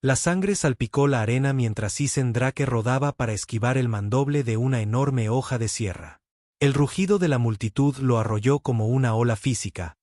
La sangre salpicó la arena mientras Isen Drake rodaba para esquivar el mandoble de una enorme hoja de sierra. El rugido de la multitud lo arrolló como una ola física,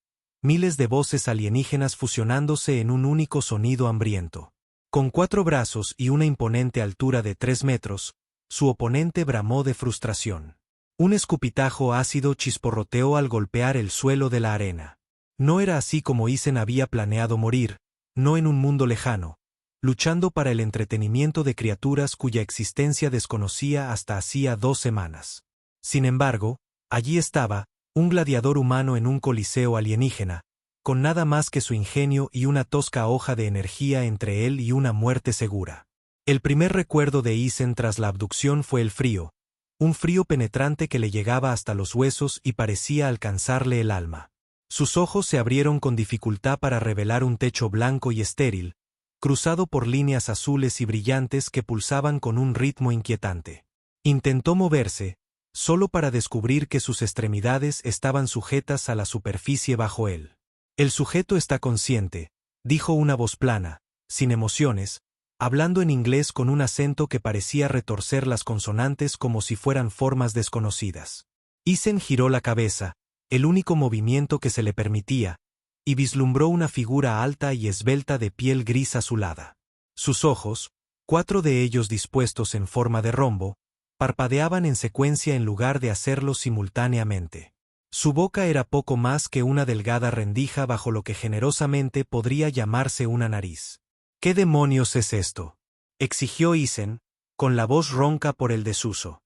miles de voces alienígenas fusionándose en un único sonido hambriento. Con 4 brazos y una imponente altura de 3 metros, su oponente bramó de frustración. Un escupitajo ácido chisporroteó al golpear el suelo de la arena. No era así como Isen había planeado morir, no en un mundo lejano, luchando para el entretenimiento de criaturas cuya existencia desconocía hasta hacía 2 semanas. Sin embargo, allí estaba, un gladiador humano en un coliseo alienígena, con nada más que su ingenio y una tosca hoja de energía entre él y una muerte segura. El primer recuerdo de Isen tras la abducción fue el frío, un frío penetrante que le llegaba hasta los huesos y parecía alcanzarle el alma. Sus ojos se abrieron con dificultad para revelar un techo blanco y estéril, cruzado por líneas azules y brillantes que pulsaban con un ritmo inquietante. Intentó moverse, solo para descubrir que sus extremidades estaban sujetas a la superficie bajo él. El sujeto está consciente, dijo una voz plana, sin emociones, hablando en inglés con un acento que parecía retorcer las consonantes como si fueran formas desconocidas. Isen giró la cabeza, el único movimiento que se le permitía, y vislumbró una figura alta y esbelta de piel gris azulada. Sus ojos, 4 de ellos dispuestos en forma de rombo, parpadeaban en secuencia en lugar de hacerlo simultáneamente. Su boca era poco más que una delgada rendija bajo lo que generosamente podría llamarse una nariz. ¿Qué demonios es esto?, exigió Isen, con la voz ronca por el desuso.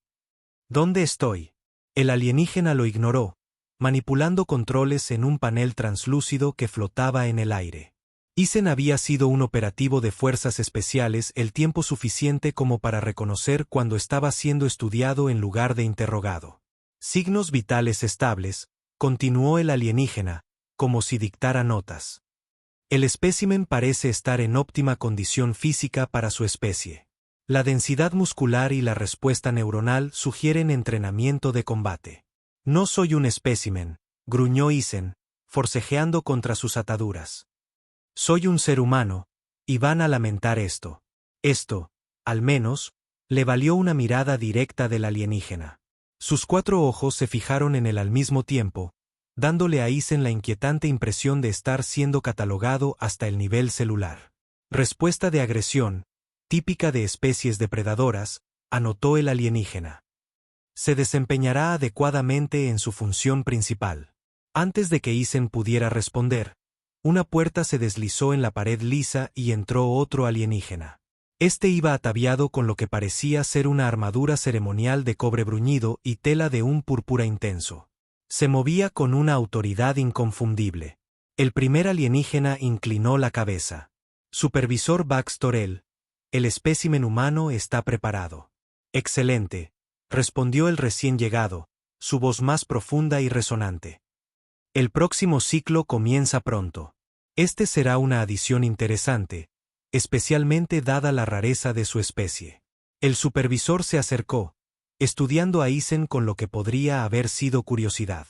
¿Dónde estoy? El alienígena lo ignoró, manipulando controles en un panel translúcido que flotaba en el aire. Isen había sido un operativo de fuerzas especiales el tiempo suficiente como para reconocer cuando estaba siendo estudiado en lugar de interrogado. Signos vitales estables, continuó el alienígena, como si dictara notas. El espécimen parece estar en óptima condición física para su especie. La densidad muscular y la respuesta neuronal sugieren entrenamiento de combate. No soy un espécimen, gruñó Isen, forcejeando contra sus ataduras. Soy un ser humano, y van a lamentar esto. Esto, al menos, le valió una mirada directa del alienígena. Sus 4 ojos se fijaron en él al mismo tiempo, dándole a Isen la inquietante impresión de estar siendo catalogado hasta el nivel celular. Respuesta de agresión, típica de especies depredadoras, anotó el alienígena. Se desempeñará adecuadamente en su función principal. Antes de que Isen pudiera responder, una puerta se deslizó en la pared lisa y entró otro alienígena. Este iba ataviado con lo que parecía ser una armadura ceremonial de cobre bruñido y tela de un púrpura intenso. Se movía con una autoridad inconfundible. El primer alienígena inclinó la cabeza. Supervisor Baxtorel, el espécimen humano está preparado. Excelente, respondió el recién llegado, su voz más profunda y resonante. El próximo ciclo comienza pronto. Este será una adición interesante, especialmente dada la rareza de su especie. El supervisor se acercó, estudiando a Isen con lo que podría haber sido curiosidad.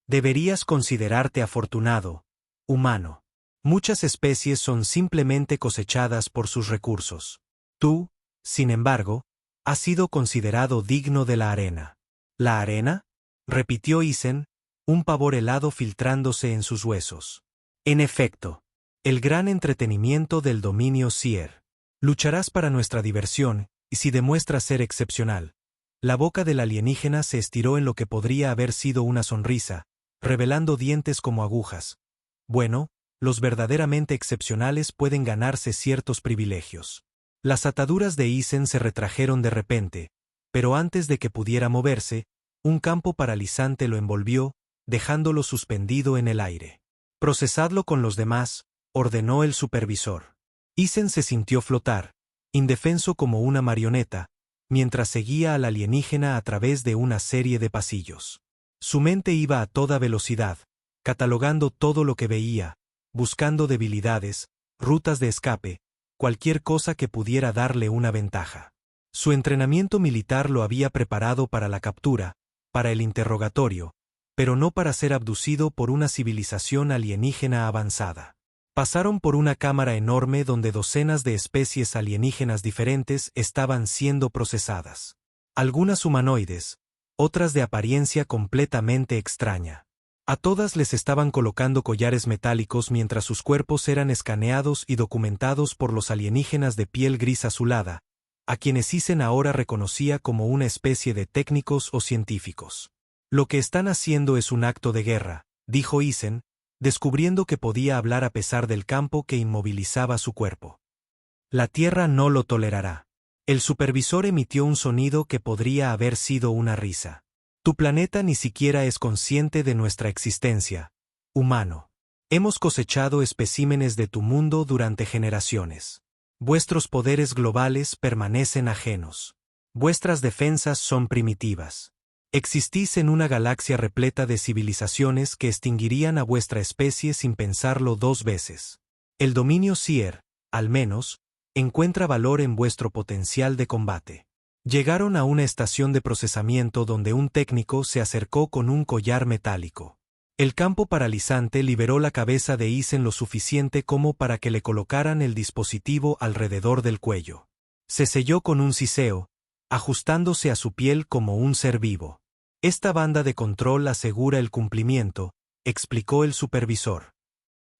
Deberías considerarte afortunado, humano. Muchas especies son simplemente cosechadas por sus recursos. Tú, sin embargo, has sido considerado digno de la arena. ¿La arena?, repitió Isen, un pavor helado filtrándose en sus huesos. En efecto, el gran entretenimiento del dominio Seer. Lucharás para nuestra diversión, y si demuestras ser excepcional. La boca del alienígena se estiró en lo que podría haber sido una sonrisa, revelando dientes como agujas. Bueno, los verdaderamente excepcionales pueden ganarse ciertos privilegios. Las ataduras de Isen se retrajeron de repente, pero antes de que pudiera moverse, un campo paralizante lo envolvió, dejándolo suspendido en el aire. Procesadlo con los demás, ordenó el supervisor. Isen se sintió flotar, indefenso como una marioneta, mientras seguía al alienígena a través de una serie de pasillos. Su mente iba a toda velocidad, catalogando todo lo que veía, buscando debilidades, rutas de escape, cualquier cosa que pudiera darle una ventaja. Su entrenamiento militar lo había preparado para la captura, para el interrogatorio, pero no para ser abducido por una civilización alienígena avanzada. Pasaron por una cámara enorme donde docenas de especies alienígenas diferentes estaban siendo procesadas. Algunas humanoides, otras de apariencia completamente extraña. A todas les estaban colocando collares metálicos mientras sus cuerpos eran escaneados y documentados por los alienígenas de piel gris azulada, a quienes Isen ahora reconocía como una especie de técnicos o científicos. Lo que están haciendo es un acto de guerra, dijo Isen, descubriendo que podía hablar a pesar del campo que inmovilizaba su cuerpo. La Tierra no lo tolerará. El supervisor emitió un sonido que podría haber sido una risa. Tu planeta ni siquiera es consciente de nuestra existencia, humano. Hemos cosechado especímenes de tu mundo durante generaciones. Vuestros poderes globales permanecen ajenos. Vuestras defensas son primitivas. Existís en una galaxia repleta de civilizaciones que extinguirían a vuestra especie sin pensarlo dos veces. El dominio Seer, al menos, encuentra valor en vuestro potencial de combate. Llegaron a una estación de procesamiento donde un técnico se acercó con un collar metálico. El campo paralizante liberó la cabeza de Isen lo suficiente como para que le colocaran el dispositivo alrededor del cuello. Se selló con un siseo, ajustándose a su piel como un ser vivo. Esta banda de control asegura el cumplimiento, explicó el supervisor.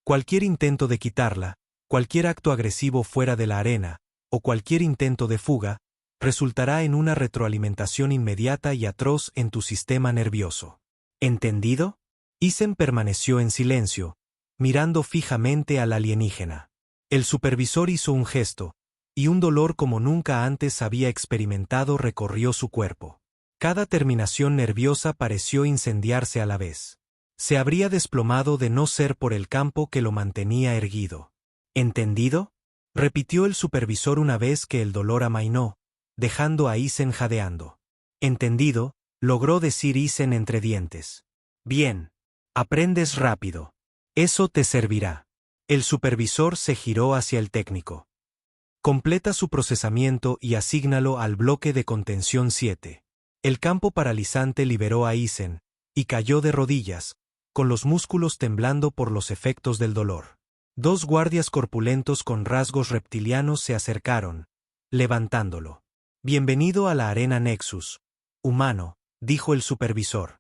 Cualquier intento de quitarla, cualquier acto agresivo fuera de la arena, o cualquier intento de fuga, resultará en una retroalimentación inmediata y atroz en tu sistema nervioso. ¿Entendido? Isen permaneció en silencio, mirando fijamente al alienígena. El supervisor hizo un gesto, y un dolor como nunca antes había experimentado recorrió su cuerpo. Cada terminación nerviosa pareció incendiarse a la vez. Se habría desplomado de no ser por el campo que lo mantenía erguido. ¿Entendido? Repitió el supervisor una vez que el dolor amainó, dejando a Isen jadeando. Entendido, logró decir Isen entre dientes. Bien. Aprendes rápido. Eso te servirá. El supervisor se giró hacia el técnico. Completa su procesamiento y asígnalo al bloque de contención 7. El campo paralizante liberó a Isen, y cayó de rodillas, con los músculos temblando por los efectos del dolor. Dos guardias corpulentos con rasgos reptilianos se acercaron, levantándolo. Bienvenido a la Arena Nexus, humano, dijo el supervisor.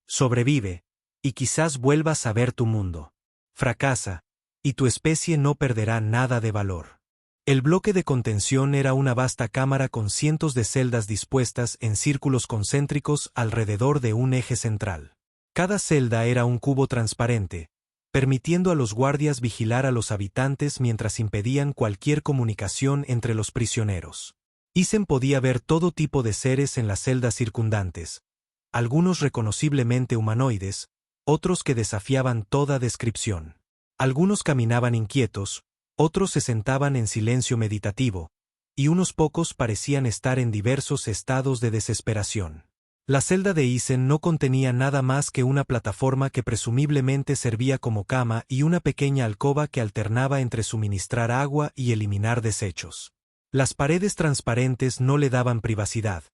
Sobrevive, y quizás vuelvas a ver tu mundo. Fracasa, y tu especie no perderá nada de valor. El bloque de contención era una vasta cámara con cientos de celdas dispuestas en círculos concéntricos alrededor de un eje central. Cada celda era un cubo transparente, permitiendo a los guardias vigilar a los habitantes mientras impedían cualquier comunicación entre los prisioneros. Isen podía ver todo tipo de seres en las celdas circundantes, algunos reconociblemente humanoides, otros que desafiaban toda descripción. Algunos caminaban inquietos, otros se sentaban en silencio meditativo, y unos pocos parecían estar en diversos estados de desesperación. La celda de Isen no contenía nada más que una plataforma que presumiblemente servía como cama y una pequeña alcoba que alternaba entre suministrar agua y eliminar desechos. Las paredes transparentes no le daban privacidad,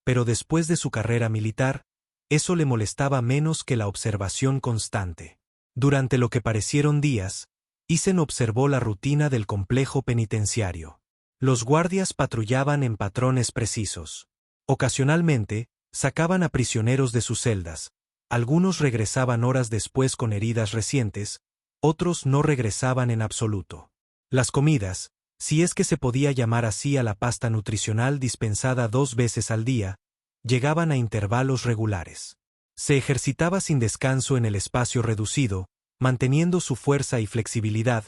pero después de su carrera militar, eso le molestaba menos que la observación constante. Durante lo que parecieron días, Isen observó la rutina del complejo penitenciario. Los guardias patrullaban en patrones precisos. Ocasionalmente, sacaban a prisioneros de sus celdas, algunos regresaban horas después con heridas recientes, otros no regresaban en absoluto. Las comidas, si es que se podía llamar así a la pasta nutricional dispensada 2 veces al día, llegaban a intervalos regulares. Se ejercitaba sin descanso en el espacio reducido, manteniendo su fuerza y flexibilidad,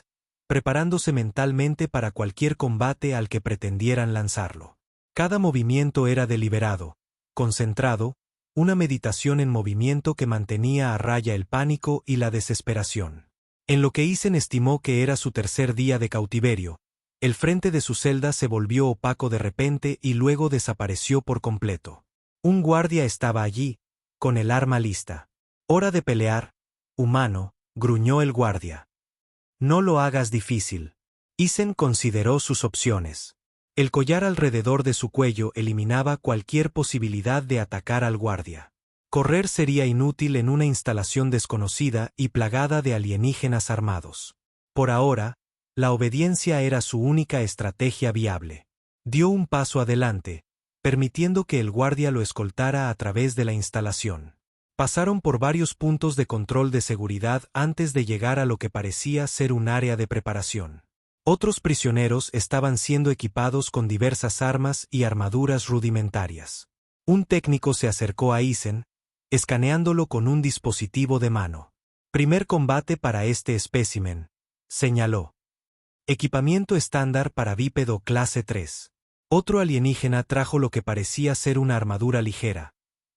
preparándose mentalmente para cualquier combate al que pretendieran lanzarlo. Cada movimiento era deliberado, concentrado, una meditación en movimiento que mantenía a raya el pánico y la desesperación. En lo que Isen estimó que era su tercer día de cautiverio, el frente de su celda se volvió opaco de repente y luego desapareció por completo. Un guardia estaba allí, con el arma lista. «Hora de pelear, humano», gruñó el guardia. «No lo hagas difícil». Isen consideró sus opciones. El collar alrededor de su cuello eliminaba cualquier posibilidad de atacar al guardia. Correr sería inútil en una instalación desconocida y plagada de alienígenas armados. Por ahora, la obediencia era su única estrategia viable. Dio un paso adelante, permitiendo que el guardia lo escoltara a través de la instalación. Pasaron por varios puntos de control de seguridad antes de llegar a lo que parecía ser un área de preparación. Otros prisioneros estaban siendo equipados con diversas armas y armaduras rudimentarias. Un técnico se acercó a Eisen, escaneándolo con un dispositivo de mano. Primer combate para este espécimen, señaló. Equipamiento estándar para bípedo clase 3. Otro alienígena trajo lo que parecía ser una armadura ligera.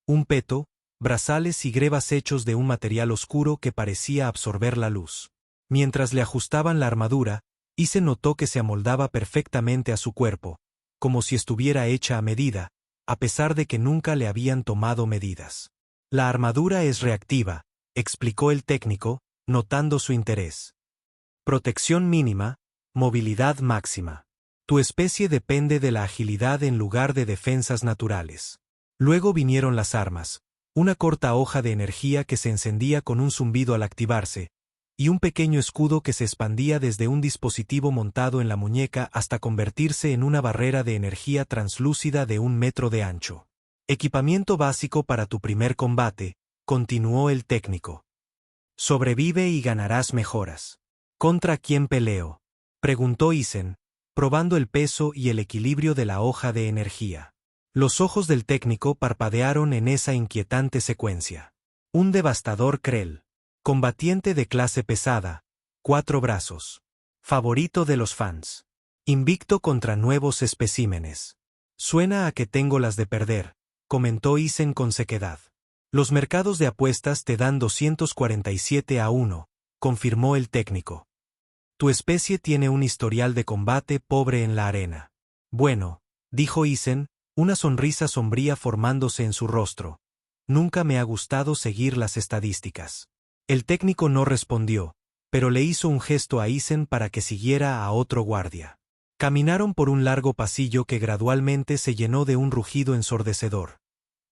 Un peto, brazales y grebas hechos de un material oscuro que parecía absorber la luz. Mientras le ajustaban la armadura, Eisen notó que se amoldaba perfectamente a su cuerpo, como si estuviera hecha a medida, a pesar de que nunca le habían tomado medidas. La armadura es reactiva, explicó el técnico, notando su interés. Protección mínima, movilidad máxima. Tu especie depende de la agilidad en lugar de defensas naturales. Luego vinieron las armas, una corta hoja de energía que se encendía con un zumbido al activarse, y un pequeño escudo que se expandía desde un dispositivo montado en la muñeca hasta convertirse en una barrera de energía translúcida de 1 metro de ancho. Equipamiento básico para tu primer combate, continuó el técnico. Sobrevive y ganarás mejoras. ¿Contra quién peleo?, preguntó Eisen, probando el peso y el equilibrio de la hoja de energía. Los ojos del técnico parpadearon en esa inquietante secuencia. Un devastador Krell. Combatiente de clase pesada, 4 brazos. Favorito de los fans. Invicto contra nuevos especímenes. Suena a que tengo las de perder, comentó Eisen con sequedad. Los mercados de apuestas te dan 247-1, confirmó el técnico. Tu especie tiene un historial de combate pobre en la arena. Bueno, dijo Eisen, una sonrisa sombría formándose en su rostro. Nunca me ha gustado seguir las estadísticas. El técnico no respondió, pero le hizo un gesto a Eisen para que siguiera a otro guardia. Caminaron por un largo pasillo que gradualmente se llenó de un rugido ensordecedor.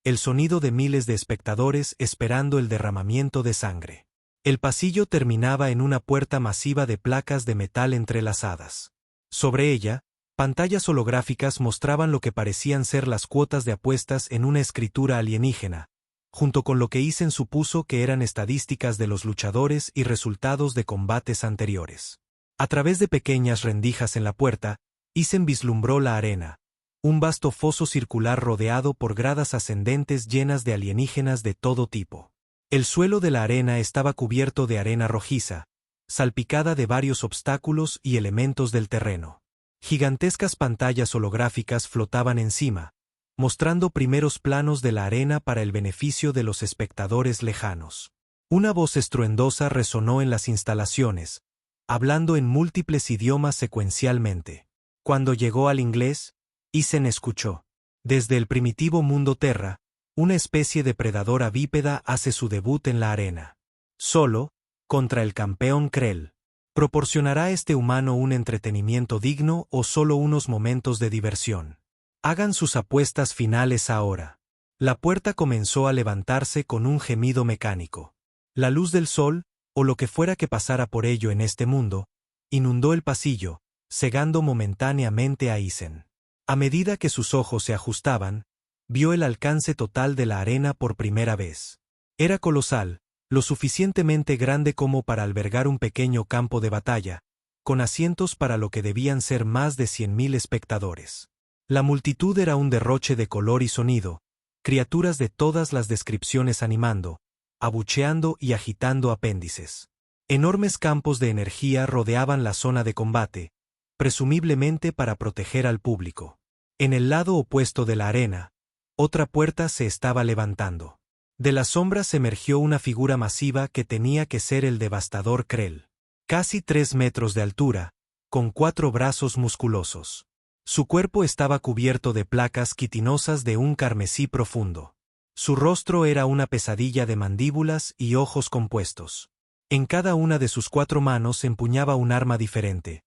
El sonido de miles de espectadores esperando el derramamiento de sangre. El pasillo terminaba en una puerta masiva de placas de metal entrelazadas. Sobre ella, pantallas holográficas mostraban lo que parecían ser las cuotas de apuestas en una escritura alienígena, junto con lo que Eisen supuso que eran estadísticas de los luchadores y resultados de combates anteriores. A través de pequeñas rendijas en la puerta, Eisen vislumbró la arena, un vasto foso circular rodeado por gradas ascendentes llenas de alienígenas de todo tipo. El suelo de la arena estaba cubierto de arena rojiza, salpicada de varios obstáculos y elementos del terreno. Gigantescas pantallas holográficas flotaban encima, mostrando primeros planos de la arena para el beneficio de los espectadores lejanos. Una voz estruendosa resonó en las instalaciones, hablando en múltiples idiomas secuencialmente. Cuando llegó al inglés, Eisen escuchó. Desde el primitivo mundo Terra, una especie de predadora bípeda hace su debut en la arena. Solo, contra el campeón Krell. ¿Proporcionará este humano un entretenimiento digno o solo unos momentos de diversión? Hagan sus apuestas finales ahora. La puerta comenzó a levantarse con un gemido mecánico. La luz del sol, o lo que fuera que pasara por ello en este mundo, inundó el pasillo, cegando momentáneamente a Eisen. A medida que sus ojos se ajustaban, vio el alcance total de la arena por primera vez. Era colosal, lo suficientemente grande como para albergar un pequeño campo de batalla, con asientos para lo que debían ser más de 100.000 espectadores. La multitud era un derroche de color y sonido, criaturas de todas las descripciones animando, abucheando y agitando apéndices. Enormes campos de energía rodeaban la zona de combate, presumiblemente para proteger al público. En el lado opuesto de la arena, otra puerta se estaba levantando. De las sombras emergió una figura masiva que tenía que ser el devastador Krell. Casi 3 metros de altura, con 4 brazos musculosos. Su cuerpo estaba cubierto de placas quitinosas de un carmesí profundo. Su rostro era una pesadilla de mandíbulas y ojos compuestos. En cada una de sus 4 manos empuñaba un arma diferente.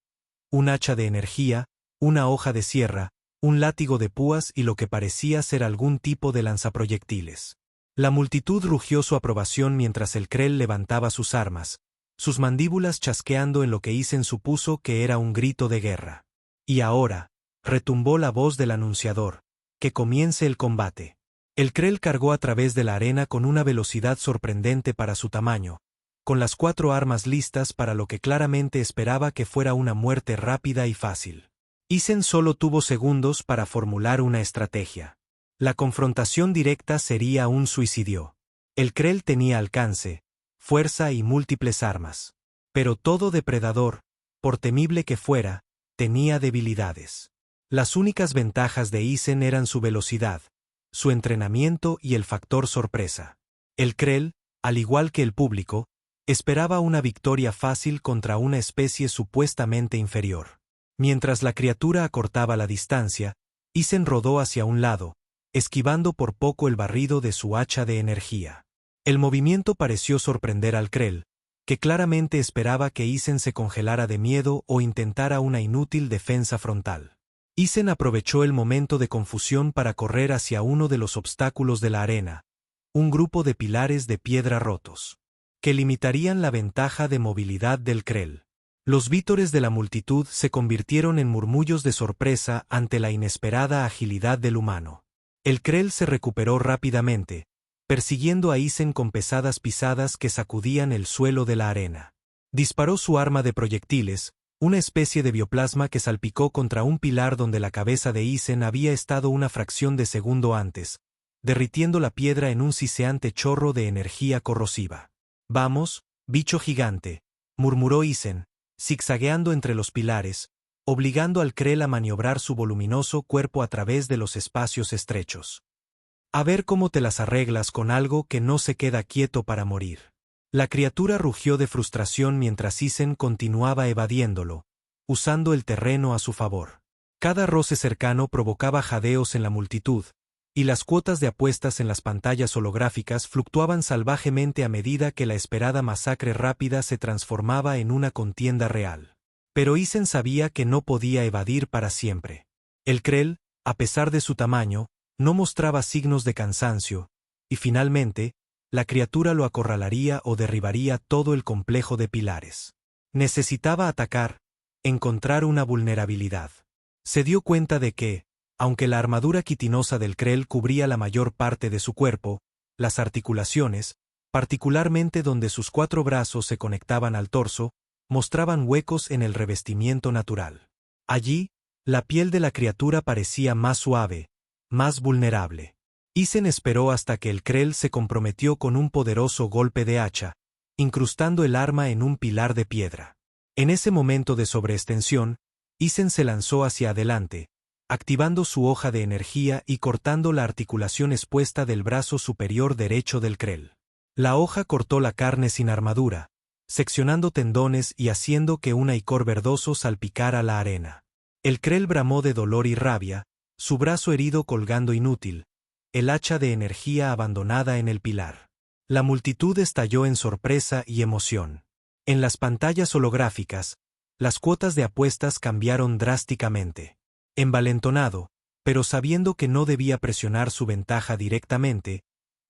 Un hacha de energía, una hoja de sierra, un látigo de púas y lo que parecía ser algún tipo de lanzaproyectiles. La multitud rugió su aprobación mientras el Krell levantaba sus armas, sus mandíbulas chasqueando en lo que Isen supuso que era un grito de guerra. Y ahora, retumbó la voz del anunciador, que comience el combate. El Krell cargó a través de la arena con una velocidad sorprendente para su tamaño, con las 4 armas listas para lo que claramente esperaba que fuera una muerte rápida y fácil. Isen solo tuvo segundos para formular una estrategia. La confrontación directa sería un suicidio. El Krell tenía alcance, fuerza y múltiples armas. Pero todo depredador, por temible que fuera, tenía debilidades. Las únicas ventajas de Isen eran su velocidad, su entrenamiento y el factor sorpresa. El Krell, al igual que el público, esperaba una victoria fácil contra una especie supuestamente inferior. Mientras la criatura acortaba la distancia, Isen rodó hacia un lado, esquivando por poco el barrido de su hacha de energía. El movimiento pareció sorprender al Krell, que claramente esperaba que Isen se congelara de miedo o intentara una inútil defensa frontal. Isen aprovechó el momento de confusión para correr hacia uno de los obstáculos de la arena, un grupo de pilares de piedra rotos, que limitarían la ventaja de movilidad del Krell. Los vítores de la multitud se convirtieron en murmullos de sorpresa ante la inesperada agilidad del humano. El Krell se recuperó rápidamente, persiguiendo a Isen con pesadas pisadas que sacudían el suelo de la arena. Disparó su arma de proyectiles, una especie de bioplasma que salpicó contra un pilar donde la cabeza de Isen había estado una fracción de segundo antes, derritiendo la piedra en un siseante chorro de energía corrosiva. «Vamos, bicho gigante», murmuró Isen, zigzagueando entre los pilares, obligando al Krell a maniobrar su voluminoso cuerpo a través de los espacios estrechos. «A ver cómo te las arreglas con algo que no se queda quieto para morir». La criatura rugió de frustración mientras Isen continuaba evadiéndolo, usando el terreno a su favor. Cada roce cercano provocaba jadeos en la multitud, y las cuotas de apuestas en las pantallas holográficas fluctuaban salvajemente a medida que la esperada masacre rápida se transformaba en una contienda real. Pero Isen sabía que no podía evadir para siempre. El Krell, a pesar de su tamaño, no mostraba signos de cansancio, y finalmente, la criatura lo acorralaría o derribaría todo el complejo de pilares. Necesitaba atacar, encontrar una vulnerabilidad. Se dio cuenta de que, aunque la armadura quitinosa del Krell cubría la mayor parte de su cuerpo, las articulaciones, particularmente donde sus 4 brazos se conectaban al torso, mostraban huecos en el revestimiento natural. Allí, la piel de la criatura parecía más suave, más vulnerable. Isen esperó hasta que el Krell se comprometió con un poderoso golpe de hacha, incrustando el arma en un pilar de piedra. En ese momento de sobreextensión, Isen se lanzó hacia adelante, activando su hoja de energía y cortando la articulación expuesta del brazo superior derecho del Krell. La hoja cortó la carne sin armadura, seccionando tendones y haciendo que un icor verdoso salpicara la arena. El Krell bramó de dolor y rabia, su brazo herido colgando inútil, el hacha de energía abandonada en el pilar. La multitud estalló en sorpresa y emoción. En las pantallas holográficas, las cuotas de apuestas cambiaron drásticamente. Envalentonado, pero sabiendo que no debía presionar su ventaja directamente,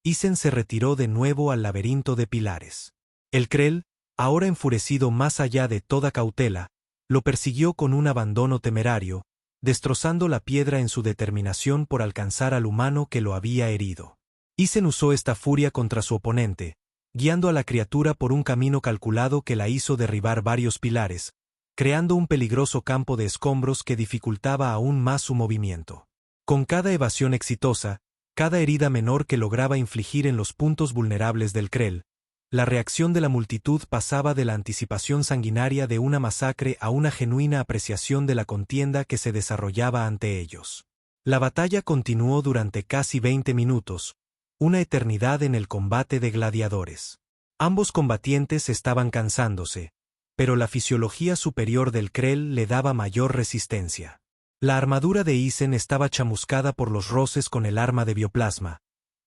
Isen se retiró de nuevo al laberinto de pilares. El Krell, ahora enfurecido más allá de toda cautela, lo persiguió con un abandono temerario, destrozando la piedra en su determinación por alcanzar al humano que lo había herido. Isen usó esta furia contra su oponente, guiando a la criatura por un camino calculado que la hizo derribar varios pilares, creando un peligroso campo de escombros que dificultaba aún más su movimiento. Con cada evasión exitosa, cada herida menor que lograba infligir en los puntos vulnerables del Krell, la reacción de la multitud pasaba de la anticipación sanguinaria de una masacre a una genuina apreciación de la contienda que se desarrollaba ante ellos. La batalla continuó durante casi 20 minutos, una eternidad en el combate de gladiadores. Ambos combatientes estaban cansándose, pero la fisiología superior del Krell le daba mayor resistencia. La armadura de Isen estaba chamuscada por los roces con el arma de bioplasma,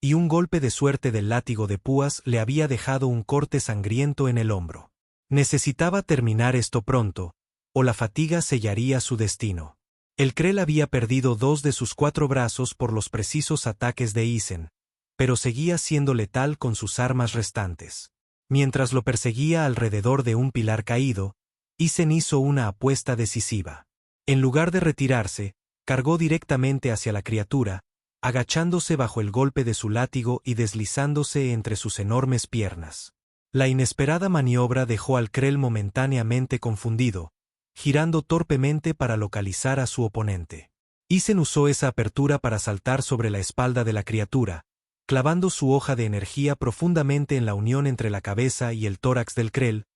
y un golpe de suerte del látigo de púas le había dejado un corte sangriento en el hombro. Necesitaba terminar esto pronto, o la fatiga sellaría su destino. El Krell había perdido 2 de sus 4 brazos por los precisos ataques de Isen, pero seguía siendo letal con sus armas restantes. Mientras lo perseguía alrededor de un pilar caído, Isen hizo una apuesta decisiva. En lugar de retirarse, cargó directamente hacia la criatura, agachándose bajo el golpe de su látigo y deslizándose entre sus enormes piernas. La inesperada maniobra dejó al Krell momentáneamente confundido, girando torpemente para localizar a su oponente. Isen usó esa apertura para saltar sobre la espalda de la criatura, clavando su hoja de energía profundamente en la unión entre la cabeza y el tórax del Krell,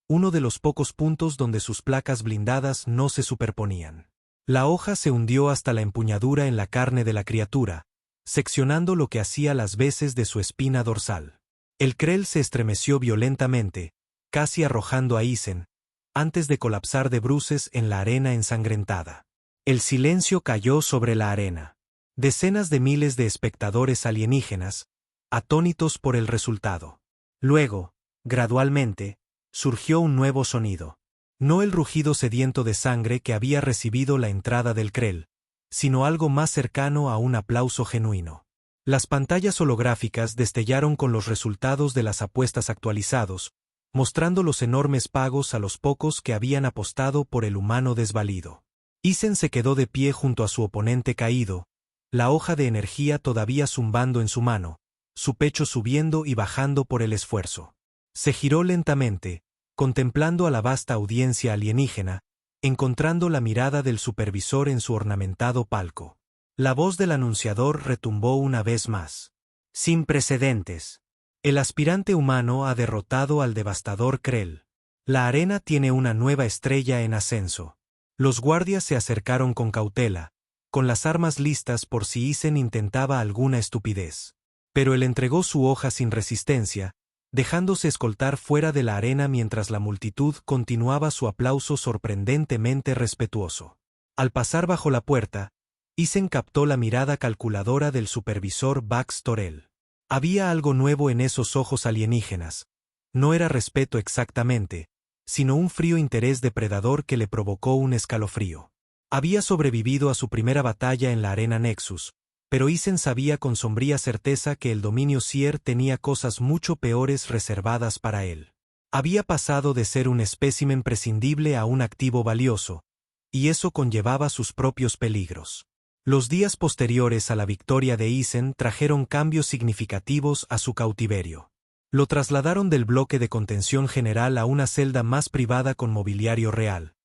uno de los pocos puntos donde sus placas blindadas no se superponían. La hoja se hundió hasta la empuñadura en la carne de la criatura, seccionando lo que hacía las veces de su espina dorsal. El Krell se estremeció violentamente, casi arrojando a Isen, antes de colapsar de bruces en la arena ensangrentada. El silencio cayó sobre la arena. Decenas de miles de espectadores alienígenas, atónitos por el resultado. Luego, gradualmente, surgió un nuevo sonido. No el rugido sediento de sangre que había recibido la entrada del Krell, sino algo más cercano a un aplauso genuino. Las pantallas holográficas destellaron con los resultados de las apuestas actualizados, mostrando los enormes pagos a los pocos que habían apostado por el humano desvalido. Isen se quedó de pie junto a su oponente caído, la hoja de energía todavía zumbando en su mano, su pecho subiendo y bajando por el esfuerzo. Se giró lentamente, contemplando a la vasta audiencia alienígena, encontrando la mirada del supervisor en su ornamentado palco. La voz del anunciador retumbó una vez más. Sin precedentes. El aspirante humano ha derrotado al devastador Krell. La arena tiene una nueva estrella en ascenso. Los guardias se acercaron con cautela, con las armas listas por si Isen intentaba alguna estupidez. Pero él entregó su hoja sin resistencia, dejándose escoltar fuera de la arena mientras la multitud continuaba su aplauso sorprendentemente respetuoso. Al pasar bajo la puerta, Isen captó la mirada calculadora del supervisor Bax Torel. Había algo nuevo en esos ojos alienígenas. No era respeto exactamente, sino un frío interés depredador que le provocó un escalofrío. Había sobrevivido a su primera batalla en la arena Nexus, pero Isen sabía con sombría certeza que el dominio Sier tenía cosas mucho peores reservadas para él. Había pasado de ser un espécimen prescindible a un activo valioso, y eso conllevaba sus propios peligros. Los días posteriores a la victoria de Isen trajeron cambios significativos a su cautiverio. Lo trasladaron del bloque de contención general a una celda más privada con mobiliario real,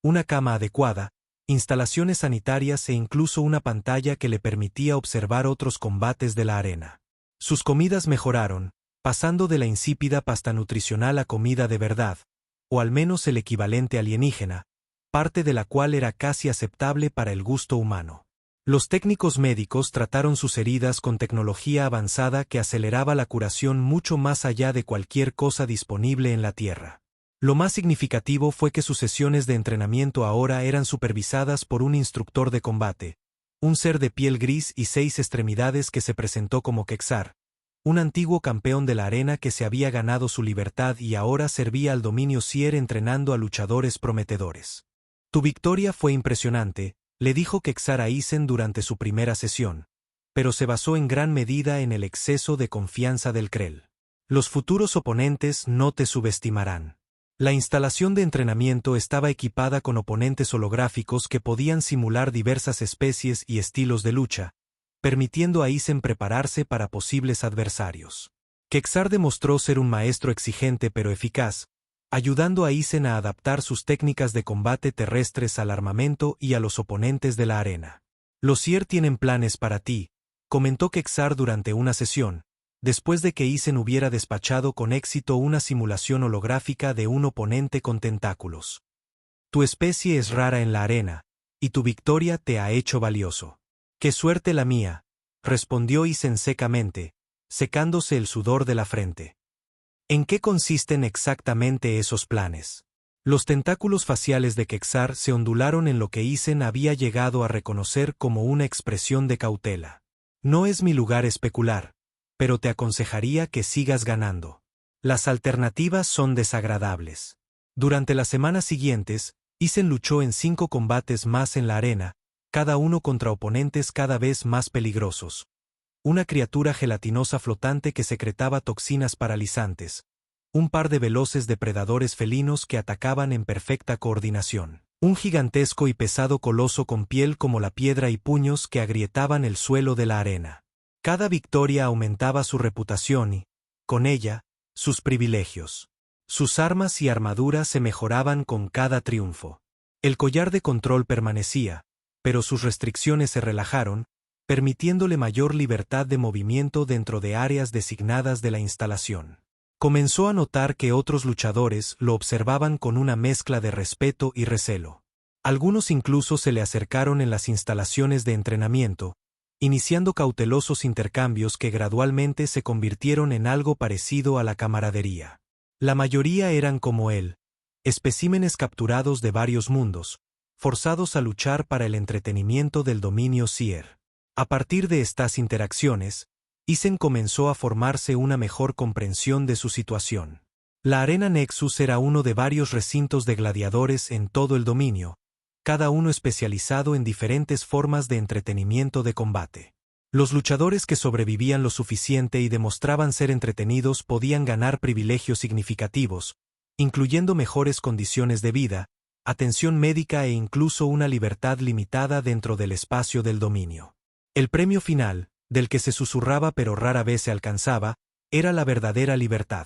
una cama adecuada, instalaciones sanitarias e incluso una pantalla que le permitía observar otros combates de la arena. Sus comidas mejoraron, pasando de la insípida pasta nutricional a comida de verdad, o al menos el equivalente alienígena, parte de la cual era casi aceptable para el gusto humano. Los técnicos médicos trataron sus heridas con tecnología avanzada que aceleraba la curación mucho más allá de cualquier cosa disponible en la Tierra. Lo más significativo fue que sus sesiones de entrenamiento ahora eran supervisadas por un instructor de combate, un ser de piel gris y 6 extremidades que se presentó como Kexar, un antiguo campeón de la arena que se había ganado su libertad y ahora servía al dominio Sier entrenando a luchadores prometedores. Tu victoria fue impresionante, le dijo Kexar a Isen durante su primera sesión, pero se basó en gran medida en el exceso de confianza del Krell. Los futuros oponentes no te subestimarán. La instalación de entrenamiento estaba equipada con oponentes holográficos que podían simular diversas especies y estilos de lucha, permitiendo a Isen prepararse para posibles adversarios. Kexar demostró ser un maestro exigente pero eficaz, ayudando a Isen a adaptar sus técnicas de combate terrestres al armamento y a los oponentes de la arena. Los Sier tienen planes para ti, comentó Kexar durante una sesión, después de que Isen hubiera despachado con éxito una simulación holográfica de un oponente con tentáculos. Tu especie es rara en la arena, y tu victoria te ha hecho valioso. ¡Qué suerte la mía!, respondió Isen secamente, secándose el sudor de la frente. ¿En qué consisten exactamente esos planes? Los tentáculos faciales de Kexar se ondularon en lo que Isen había llegado a reconocer como una expresión de cautela. No es mi lugar especular, pero te aconsejaría que sigas ganando. Las alternativas son desagradables. Durante las semanas siguientes, Isen luchó en 5 combates más en la arena, cada uno contra oponentes cada vez más peligrosos. Una criatura gelatinosa flotante que secretaba toxinas paralizantes, un par de veloces depredadores felinos que atacaban en perfecta coordinación. Un gigantesco y pesado coloso con piel como la piedra y puños que agrietaban el suelo de la arena. Cada victoria aumentaba su reputación y, con ella, sus privilegios. Sus armas y armaduras se mejoraban con cada triunfo. El collar de control permanecía, pero sus restricciones se relajaron, permitiéndole mayor libertad de movimiento dentro de áreas designadas de la instalación. Comenzó a notar que otros luchadores lo observaban con una mezcla de respeto y recelo. Algunos incluso se le acercaron en las instalaciones de entrenamiento, iniciando cautelosos intercambios que gradualmente se convirtieron en algo parecido a la camaradería. La mayoría eran como él, especímenes capturados de varios mundos, forzados a luchar para el entretenimiento del dominio Seer. A partir de estas interacciones, Isen comenzó a formarse una mejor comprensión de su situación. La Arena Nexus era uno de varios recintos de gladiadores en todo el dominio, cada uno especializado en diferentes formas de entretenimiento de combate. Los luchadores que sobrevivían lo suficiente y demostraban ser entretenidos podían ganar privilegios significativos, incluyendo mejores condiciones de vida, atención médica e incluso una libertad limitada dentro del espacio del dominio. El premio final, del que se susurraba pero rara vez se alcanzaba, era la verdadera libertad.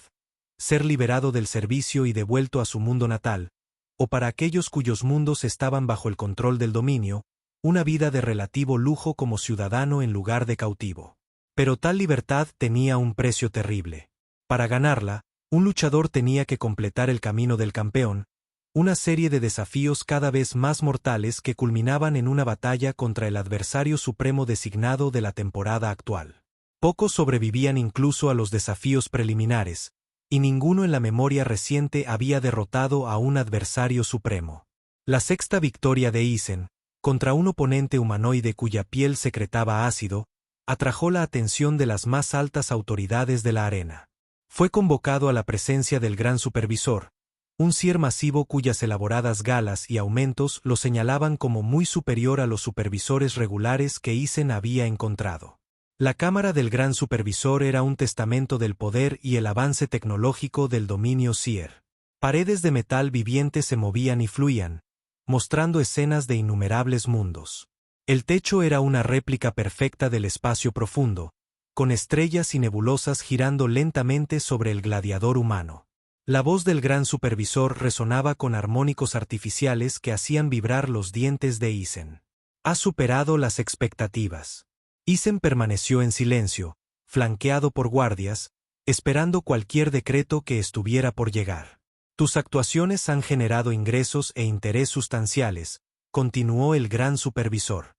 Ser liberado del servicio y devuelto a su mundo natal, o para aquellos cuyos mundos estaban bajo el control del dominio, una vida de relativo lujo como ciudadano en lugar de cautivo. Pero tal libertad tenía un precio terrible. Para ganarla, un luchador tenía que completar el camino del campeón, una serie de desafíos cada vez más mortales que culminaban en una batalla contra el adversario supremo designado de la temporada actual. Pocos sobrevivían incluso a los desafíos preliminares, y ninguno en la memoria reciente había derrotado a un adversario supremo. La sexta victoria de Isen, contra un oponente humanoide cuya piel secretaba ácido, atrajo la atención de las más altas autoridades de la arena. Fue convocado a la presencia del gran supervisor, un Seer masivo cuyas elaboradas galas y aumentos lo señalaban como muy superior a los supervisores regulares que Isen había encontrado. La cámara del gran supervisor era un testamento del poder y el avance tecnológico del dominio Seer. Paredes de metal viviente se movían y fluían, mostrando escenas de innumerables mundos. El techo era una réplica perfecta del espacio profundo, con estrellas y nebulosas girando lentamente sobre el gladiador humano. La voz del gran supervisor resonaba con armónicos artificiales que hacían vibrar los dientes de Isen. «Has superado las expectativas». Isen permaneció en silencio, flanqueado por guardias, esperando cualquier decreto que estuviera por llegar. «Tus actuaciones han generado ingresos e interés sustanciales», continuó el gran supervisor.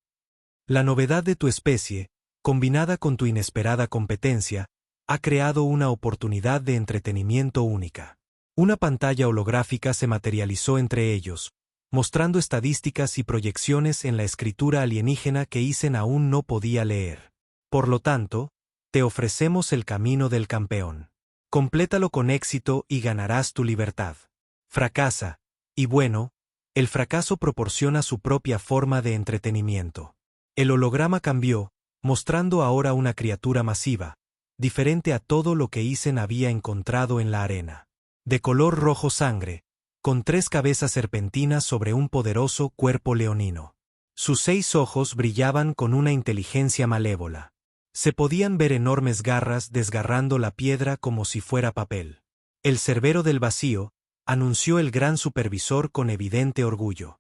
«La novedad de tu especie, combinada con tu inesperada competencia, ha creado una oportunidad de entretenimiento única». Una pantalla holográfica se materializó entre ellos, mostrando estadísticas y proyecciones en la escritura alienígena que Isen aún no podía leer. «Por lo tanto, te ofrecemos el camino del campeón. Complétalo con éxito y ganarás tu libertad. Fracasa, y bueno, el fracaso proporciona su propia forma de entretenimiento». El holograma cambió, mostrando ahora una criatura masiva, diferente a todo lo que Isen había encontrado en la arena. De color rojo sangre, con 3 cabezas serpentinas sobre un poderoso cuerpo leonino. Sus 6 ojos brillaban con una inteligencia malévola. Se podían ver enormes garras desgarrando la piedra como si fuera papel. «El Cerbero del Vacío», anunció el gran supervisor con evidente orgullo.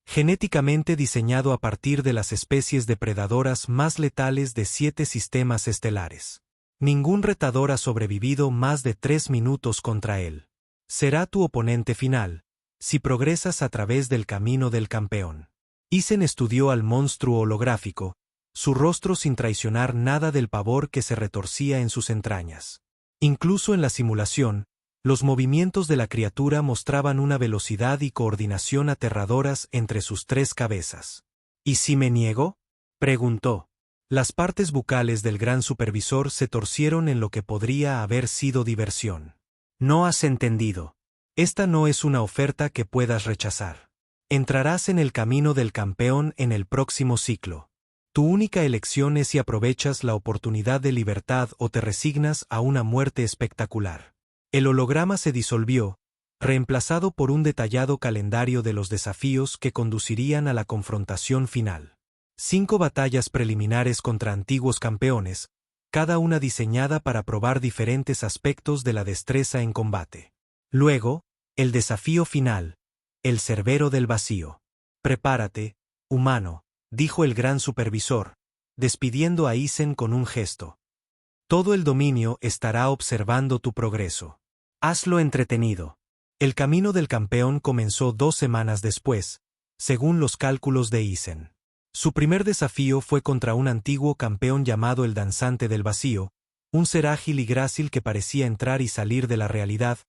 «Genéticamente diseñado a partir de las especies depredadoras más letales de 7 sistemas estelares. Ningún retador ha sobrevivido más de 3 minutos contra él. Será tu oponente final, si progresas a través del camino del campeón». Isen estudió al monstruo holográfico, su rostro sin traicionar nada del pavor que se retorcía en sus entrañas. Incluso en la simulación, los movimientos de la criatura mostraban una velocidad y coordinación aterradoras entre sus 3 cabezas. «¿Y si me niego?», preguntó. Las partes bucales del gran supervisor se torcieron en lo que podría haber sido diversión. «No has entendido. Esta no es una oferta que puedas rechazar. Entrarás en el camino del campeón en el próximo ciclo. Tu única elección es si aprovechas la oportunidad de libertad o te resignas a una muerte espectacular». El holograma se disolvió, reemplazado por un detallado calendario de los desafíos que conducirían a la confrontación final. 5 batallas preliminares contra antiguos campeones, cada una diseñada para probar diferentes aspectos de la destreza en combate. Luego, el desafío final, el Cerbero del Vacío. Prepárate, humano, dijo el gran supervisor, despidiendo a Isen con un gesto. Todo el dominio estará observando tu progreso. Hazlo entretenido. El camino del campeón comenzó 2 semanas después, según los cálculos de Isen. Su primer desafío fue contra un antiguo campeón llamado el Danzante del Vacío, un ser ágil y grácil que parecía entrar y salir de la realidad,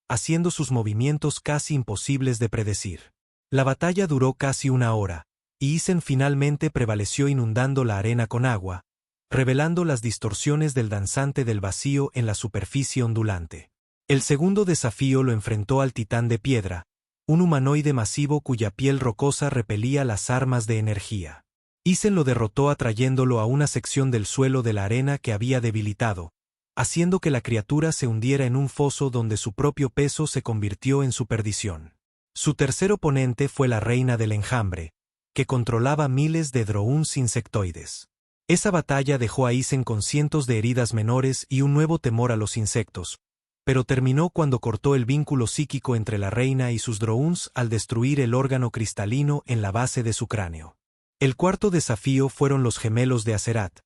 haciendo sus movimientos casi imposibles de predecir. La batalla duró casi 1 hora, y Isen finalmente prevaleció inundando la arena con agua, revelando las distorsiones del Danzante del Vacío en la superficie ondulante. El segundo desafío lo enfrentó al Titán de Piedra, un humanoide masivo cuya piel rocosa repelía las armas de energía. Isen lo derrotó atrayéndolo a una sección del suelo de la arena que había debilitado, haciendo que la criatura se hundiera en un foso donde su propio peso se convirtió en su perdición. Su tercer oponente fue la Reina del Enjambre, que controlaba miles de drones insectoides. Esa batalla dejó a Isen con cientos de heridas menores y un nuevo temor a los insectos, pero terminó cuando cortó el vínculo psíquico entre la reina y sus drones al destruir el órgano cristalino en la base de su cráneo. El cuarto desafío fueron los gemelos de Azerat,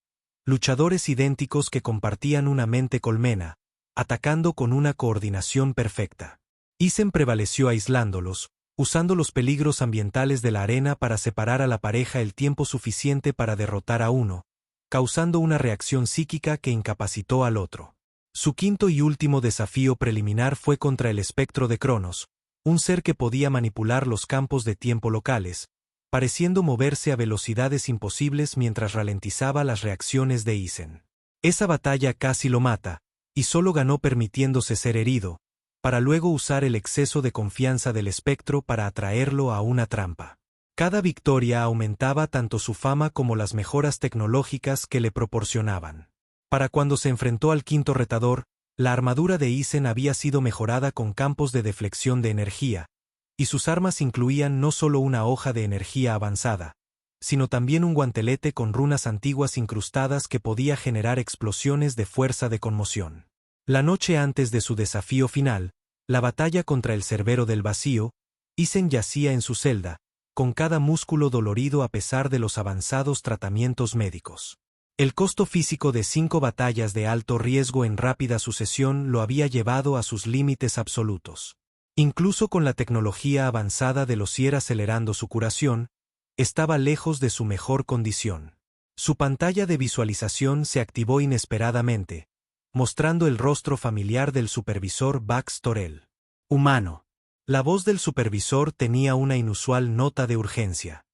luchadores idénticos que compartían una mente colmena, atacando con una coordinación perfecta. Isen prevaleció aislándolos, usando los peligros ambientales de la arena para separar a la pareja el tiempo suficiente para derrotar a uno, causando una reacción psíquica que incapacitó al otro. Su quinto y último desafío preliminar fue contra el espectro de Cronos, un ser que podía manipular los campos de tiempo locales, pareciendo moverse a velocidades imposibles mientras ralentizaba las reacciones de Isen. Esa batalla casi lo mata, y solo ganó permitiéndose ser herido, para luego usar el exceso de confianza del espectro para atraerlo a una trampa. Cada victoria aumentaba tanto su fama como las mejoras tecnológicas que le proporcionaban. Para cuando se enfrentó al quinto retador, la armadura de Isen había sido mejorada con campos de deflexión de energía, y sus armas incluían no solo una hoja de energía avanzada, sino también un guantelete con runas antiguas incrustadas que podía generar explosiones de fuerza de conmoción. La noche antes de su desafío final, la batalla contra el Cerbero del Vacío, Isen yacía en su celda, con cada músculo dolorido a pesar de los avanzados tratamientos médicos. El costo físico de 5 batallas de alto riesgo en rápida sucesión lo había llevado a sus límites absolutos. Incluso con la tecnología avanzada de los Sier acelerando su curación, estaba lejos de su mejor condición. Su pantalla de visualización se activó inesperadamente, mostrando el rostro familiar del supervisor Bax Torel. Humano. La voz del supervisor tenía una inusual nota de urgencia.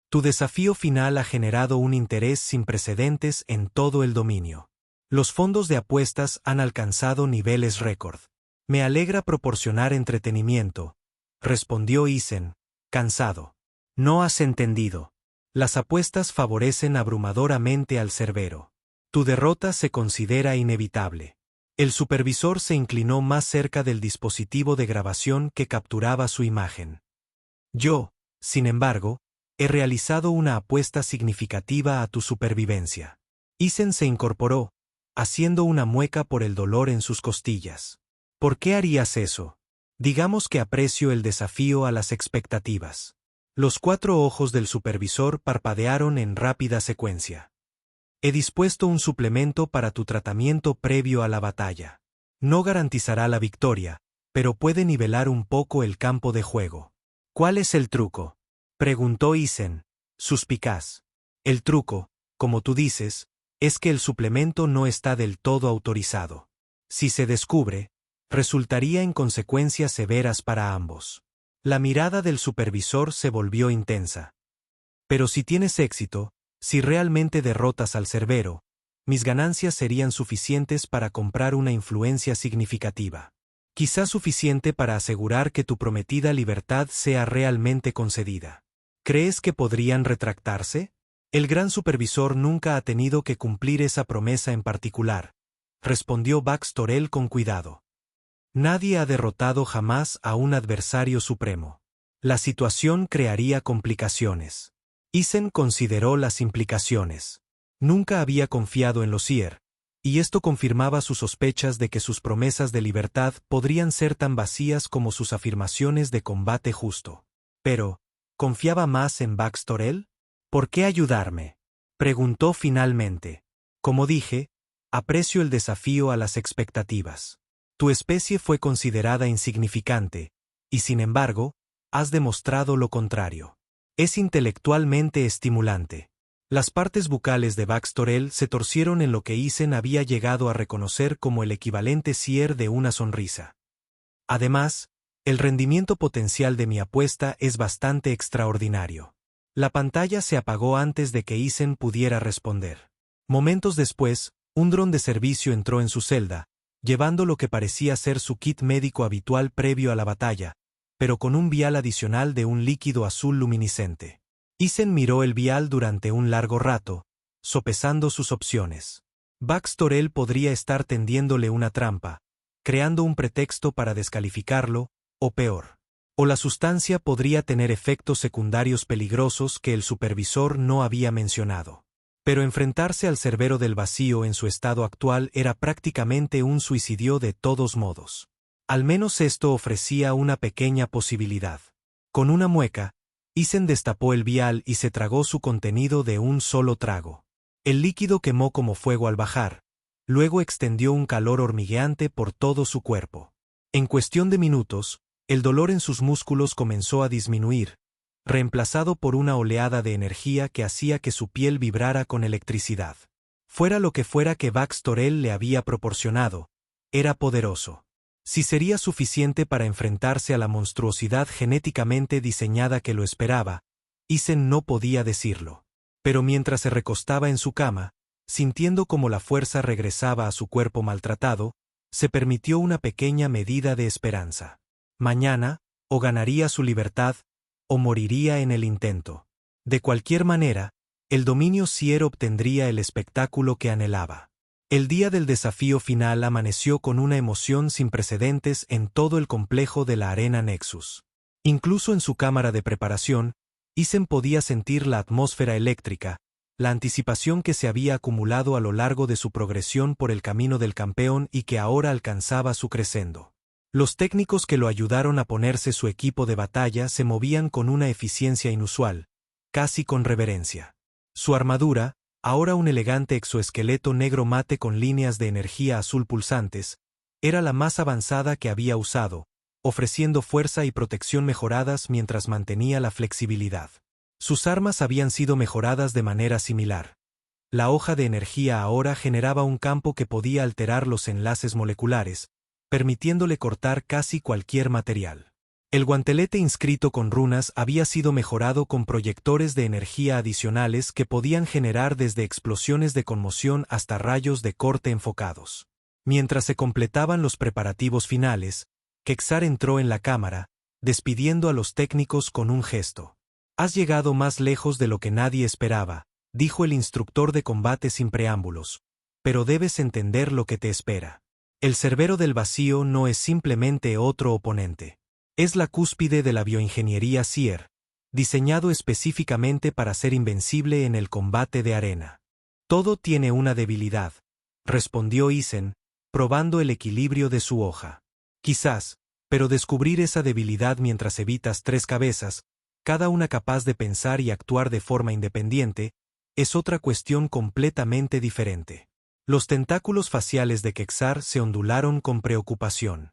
Tu desafío final ha generado un interés sin precedentes en todo el dominio. Los fondos de apuestas han alcanzado niveles récord. Me alegra proporcionar entretenimiento, respondió Isen, cansado. No has entendido. Las apuestas favorecen abrumadoramente al Cerbero. Tu derrota se considera inevitable. El supervisor se inclinó más cerca del dispositivo de grabación que capturaba su imagen. Yo, sin embargo, he realizado una apuesta significativa a tu supervivencia. Isen se incorporó, haciendo una mueca por el dolor en sus costillas. ¿Por qué harías eso? Digamos que aprecio el desafío a las expectativas. Los 4 ojos del supervisor parpadearon en rápida secuencia. He dispuesto un suplemento para tu tratamiento previo a la batalla. No garantizará la victoria, pero puede nivelar un poco el campo de juego. ¿Cuál es el truco?, preguntó Isen, suspicaz. El truco, como tú dices, es que el suplemento no está del todo autorizado. Si se descubre, resultaría en consecuencias severas para ambos. La mirada del supervisor se volvió intensa. Pero si tienes éxito, si realmente derrotas al Cerbero, mis ganancias serían suficientes para comprar una influencia significativa. Quizás suficiente para asegurar que tu prometida libertad sea realmente concedida. ¿Crees que podrían retractarse? El gran supervisor nunca ha tenido que cumplir esa promesa en particular, respondió Bax Torel con cuidado. Nadie ha derrotado jamás a un adversario supremo. La situación crearía complicaciones. Isen consideró las implicaciones. Nunca había confiado en los Seer, y esto confirmaba sus sospechas de que sus promesas de libertad podrían ser tan vacías como sus afirmaciones de combate justo. Pero, ¿confiaba más en Baxtorel? ¿Por qué ayudarme?, preguntó finalmente. Como dije, aprecio el desafío a las expectativas. Tu especie fue considerada insignificante, y sin embargo, has demostrado lo contrario. Es intelectualmente estimulante. Las partes bucales de Baxtorel se torcieron en lo que Isen había llegado a reconocer como el equivalente Seer de una sonrisa. Además, el rendimiento potencial de mi apuesta es bastante extraordinario. La pantalla se apagó antes de que Isen pudiera responder. Momentos después, un dron de servicio entró en su celda, llevando lo que parecía ser su kit médico habitual previo a la batalla, pero con un vial adicional de un líquido azul luminiscente. Isen miró el vial durante un largo rato, sopesando sus opciones. Baxtorel podría estar tendiéndole una trampa, creando un pretexto para descalificarlo, o peor. O la sustancia podría tener efectos secundarios peligrosos que el supervisor no había mencionado. Pero enfrentarse al Cerbero del Vacío en su estado actual era prácticamente un suicidio de todos modos. Al menos esto ofrecía una pequeña posibilidad. Con una mueca, Isen destapó el vial y se tragó su contenido de un solo trago. El líquido quemó como fuego al bajar, luego extendió un calor hormigueante por todo su cuerpo. En cuestión de minutos, el dolor en sus músculos comenzó a disminuir, reemplazado por una oleada de energía que hacía que su piel vibrara con electricidad. Fuera lo que fuera que Baxtorel le había proporcionado, era poderoso. Si sería suficiente para enfrentarse a la monstruosidad genéticamente diseñada que lo esperaba, Isen no podía decirlo. Pero mientras se recostaba en su cama, sintiendo como la fuerza regresaba a su cuerpo maltratado, se permitió una pequeña medida de esperanza. Mañana, o ganaría su libertad, o moriría en el intento. De cualquier manera, el dominio Seer obtendría el espectáculo que anhelaba. El día del desafío final amaneció con una emoción sin precedentes en todo el complejo de la Arena Nexus. Incluso en su cámara de preparación, Isen podía sentir la atmósfera eléctrica, la anticipación que se había acumulado a lo largo de su progresión por el camino del campeón y que ahora alcanzaba su crescendo. Los técnicos que lo ayudaron a ponerse su equipo de batalla se movían con una eficiencia inusual, casi con reverencia. Su armadura, ahora un elegante exoesqueleto negro mate con líneas de energía azul pulsantes, era la más avanzada que había usado, ofreciendo fuerza y protección mejoradas mientras mantenía la flexibilidad. Sus armas habían sido mejoradas de manera similar. La hoja de energía ahora generaba un campo que podía alterar los enlaces moleculares, permitiéndole cortar casi cualquier material. El guantelete inscrito con runas había sido mejorado con proyectores de energía adicionales que podían generar desde explosiones de conmoción hasta rayos de corte enfocados. Mientras se completaban los preparativos finales, Kexar entró en la cámara, despidiendo a los técnicos con un gesto. «Has llegado más lejos de lo que nadie esperaba», dijo el instructor de combate sin preámbulos, «pero debes entender lo que te espera. El Cerbero del Vacío no es simplemente otro oponente. Es la cúspide de la bioingeniería Seer, diseñado específicamente para ser invencible en el combate de arena». «Todo tiene una debilidad», respondió Isen, probando el equilibrio de su hoja. «Quizás, pero descubrir esa debilidad mientras evitas tres cabezas, cada una capaz de pensar y actuar de forma independiente, es otra cuestión completamente diferente». Los tentáculos faciales de Kexar se ondularon con preocupación.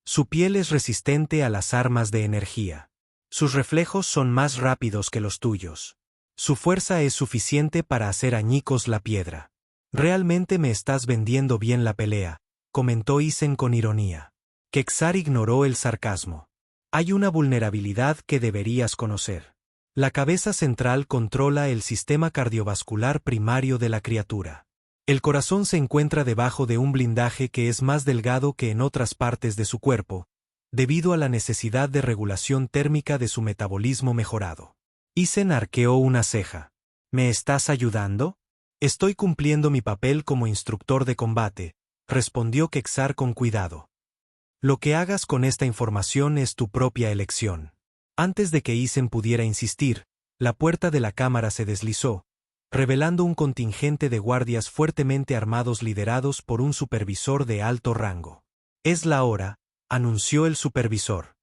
Su piel es resistente a las armas de energía. Sus reflejos son más rápidos que los tuyos. Su fuerza es suficiente para hacer añicos la piedra. «Realmente me estás vendiendo bien la pelea», comentó Isen con ironía. Kexar ignoró el sarcasmo. «Hay una vulnerabilidad que deberías conocer. La cabeza central controla el sistema cardiovascular primario de la criatura. El corazón se encuentra debajo de un blindaje que es más delgado que en otras partes de su cuerpo, debido a la necesidad de regulación térmica de su metabolismo mejorado». Isen arqueó una ceja. «¿Me estás ayudando?» «Estoy cumpliendo mi papel como instructor de combate», respondió Kexar con cuidado. Lo que hagas con esta información es tu propia elección. Antes de que Isen pudiera insistir, la puerta de la cámara se deslizó, revelando un contingente de guardias fuertemente armados liderados por un supervisor de alto rango. Es la hora, anunció el supervisor.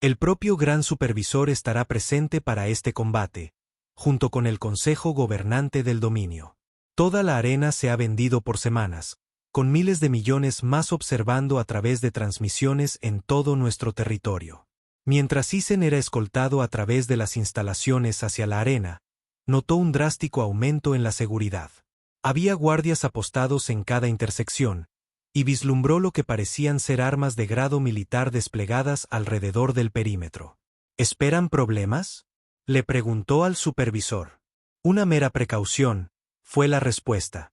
El propio gran supervisor estará presente para este combate, junto con el Consejo Gobernante del Dominio. Toda la arena se ha vendido por semanas, con miles de millones más observando a través de transmisiones en todo nuestro territorio. Mientras Isen era escoltado a través de las instalaciones hacia la arena, notó un drástico aumento en la seguridad. Había guardias apostados en cada intersección, y vislumbró lo que parecían ser armas de grado militar desplegadas alrededor del perímetro. ¿Esperan problemas?, le preguntó al supervisor. Una mera precaución, fue la respuesta.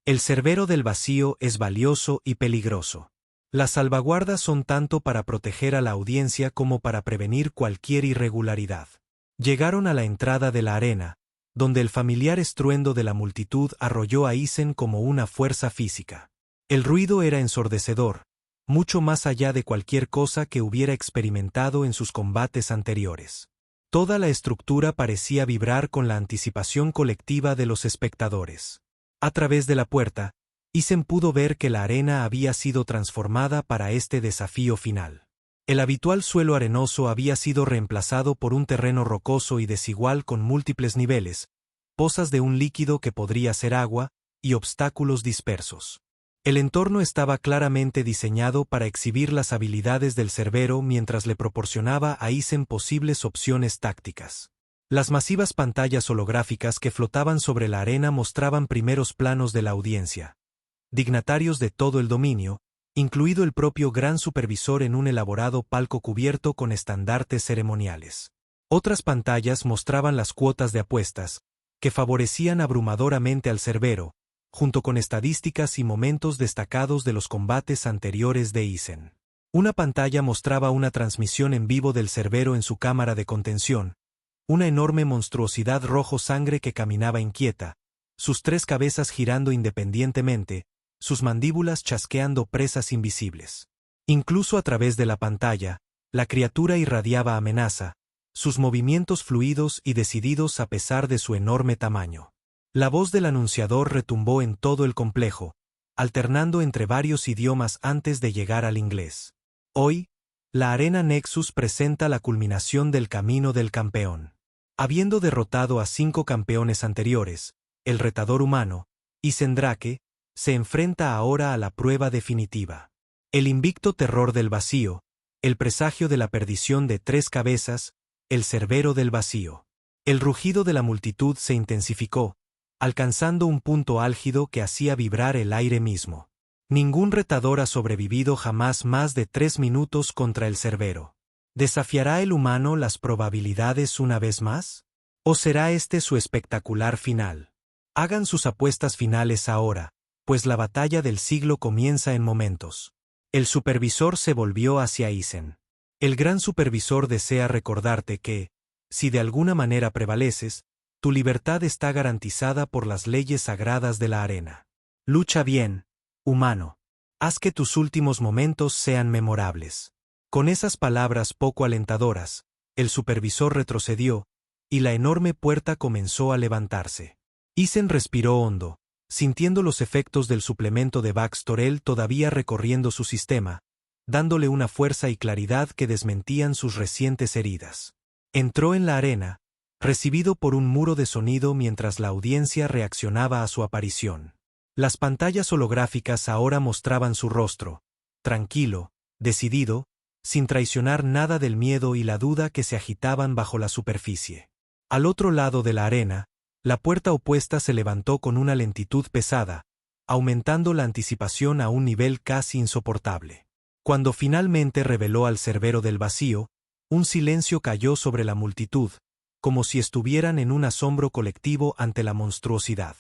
El Cerbero del Vacío es valioso y peligroso. Las salvaguardas son tanto para proteger a la audiencia como para prevenir cualquier irregularidad. Llegaron a la entrada de la arena, donde el familiar estruendo de la multitud arrolló a Isen como una fuerza física. El ruido era ensordecedor, mucho más allá de cualquier cosa que hubiera experimentado en sus combates anteriores. Toda la estructura parecía vibrar con la anticipación colectiva de los espectadores. A través de la puerta, Isen pudo ver que la arena había sido transformada para este desafío final. El habitual suelo arenoso había sido reemplazado por un terreno rocoso y desigual con múltiples niveles, pozas de un líquido que podría ser agua, y obstáculos dispersos. El entorno estaba claramente diseñado para exhibir las habilidades del Cerbero mientras le proporcionaba a Isen posibles opciones tácticas. Las masivas pantallas holográficas que flotaban sobre la arena mostraban primeros planos de la audiencia. Dignatarios de todo el dominio, incluido el propio gran supervisor en un elaborado palco cubierto con estandartes ceremoniales. Otras pantallas mostraban las cuotas de apuestas, que favorecían abrumadoramente al Cerbero, junto con estadísticas y momentos destacados de los combates anteriores de Isen. Una pantalla mostraba una transmisión en vivo del Cerbero en su cámara de contención, una enorme monstruosidad rojo sangre que caminaba inquieta, sus tres cabezas girando independientemente, sus mandíbulas chasqueando presas invisibles. Incluso a través de la pantalla, la criatura irradiaba amenaza, sus movimientos fluidos y decididos a pesar de su enorme tamaño. La voz del anunciador retumbó en todo el complejo, alternando entre varios idiomas antes de llegar al inglés. Hoy, la Arena Nexus presenta la culminación del camino del campeón. Habiendo derrotado a 5 campeones anteriores, el retador humano, Isen Drake, se enfrenta ahora a la prueba definitiva. El invicto terror del vacío, el presagio de la perdición de 3 cabezas, el Cerbero del Vacío. El rugido de la multitud se intensificó, alcanzando un punto álgido que hacía vibrar el aire mismo. Ningún retador ha sobrevivido jamás más de 3 minutos contra el Cerbero. ¿Desafiará el humano las probabilidades una vez más? ¿O será este su espectacular final? Hagan sus apuestas finales ahora, pues la batalla del siglo comienza en momentos. El supervisor se volvió hacia Isen. El gran supervisor desea recordarte que, si de alguna manera prevaleces, tu libertad está garantizada por las leyes sagradas de la arena. Lucha bien, humano. Haz que tus últimos momentos sean memorables. Con esas palabras poco alentadoras, el supervisor retrocedió, y la enorme puerta comenzó a levantarse. Isen respiró hondo, sintiendo los efectos del suplemento de Baxtorel todavía recorriendo su sistema, dándole una fuerza y claridad que desmentían sus recientes heridas. Entró en la arena, recibido por un muro de sonido mientras la audiencia reaccionaba a su aparición. Las pantallas holográficas ahora mostraban su rostro, tranquilo, decidido, sin traicionar nada del miedo y la duda que se agitaban bajo la superficie. Al otro lado de la arena, la puerta opuesta se levantó con una lentitud pesada, aumentando la anticipación a un nivel casi insoportable. Cuando finalmente reveló al Cerbero del Vacío, un silencio cayó sobre la multitud, como si estuvieran en un asombro colectivo ante la monstruosidad.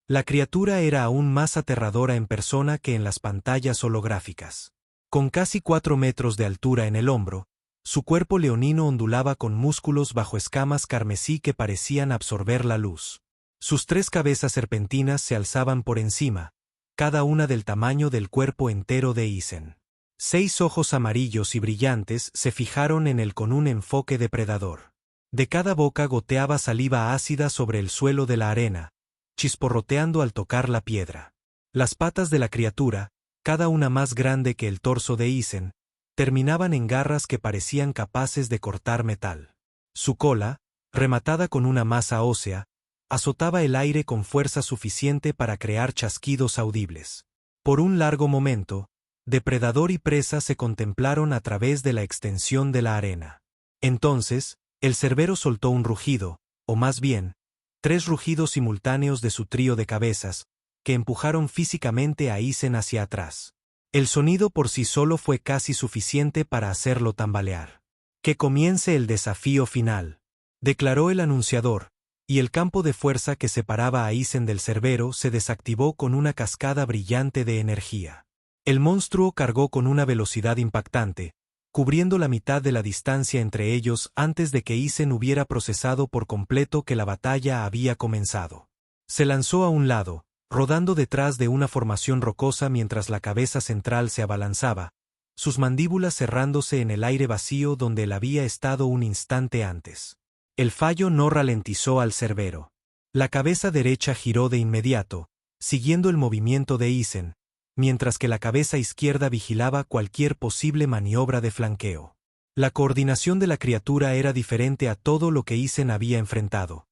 La criatura era aún más aterradora en persona que en las pantallas holográficas. Con casi 4 metros de altura en el hombro, su cuerpo leonino ondulaba con músculos bajo escamas carmesí que parecían absorber la luz. Sus 3 cabezas serpentinas se alzaban por encima, cada una del tamaño del cuerpo entero de Isen. 6 ojos amarillos y brillantes se fijaron en él con un enfoque depredador. De cada boca goteaba saliva ácida sobre el suelo de la arena, chisporroteando al tocar la piedra. Las patas de la criatura, cada una más grande que el torso de Isen, terminaban en garras que parecían capaces de cortar metal. Su cola, rematada con una masa ósea, azotaba el aire con fuerza suficiente para crear chasquidos audibles. Por un largo momento, depredador y presa se contemplaron a través de la extensión de la arena. Entonces, el cerbero soltó un rugido, o más bien, 3 rugidos simultáneos de su trío de cabezas, que empujaron físicamente a Isen hacia atrás. El sonido por sí solo fue casi suficiente para hacerlo tambalear. «Que comience el desafío final», declaró el anunciador, y el campo de fuerza que separaba a Isen del cerbero se desactivó con una cascada brillante de energía. El monstruo cargó con una velocidad impactante, cubriendo la mitad de la distancia entre ellos antes de que Isen hubiera procesado por completo que la batalla había comenzado. Se lanzó a un lado, rodando detrás de una formación rocosa mientras la cabeza central se abalanzaba, sus mandíbulas cerrándose en el aire vacío donde él había estado un instante antes. El fallo no ralentizó al cerbero. La cabeza derecha giró de inmediato, siguiendo el movimiento de Isen, mientras que la cabeza izquierda vigilaba cualquier posible maniobra de flanqueo. La coordinación de la criatura era diferente a todo lo que Isen había enfrentado.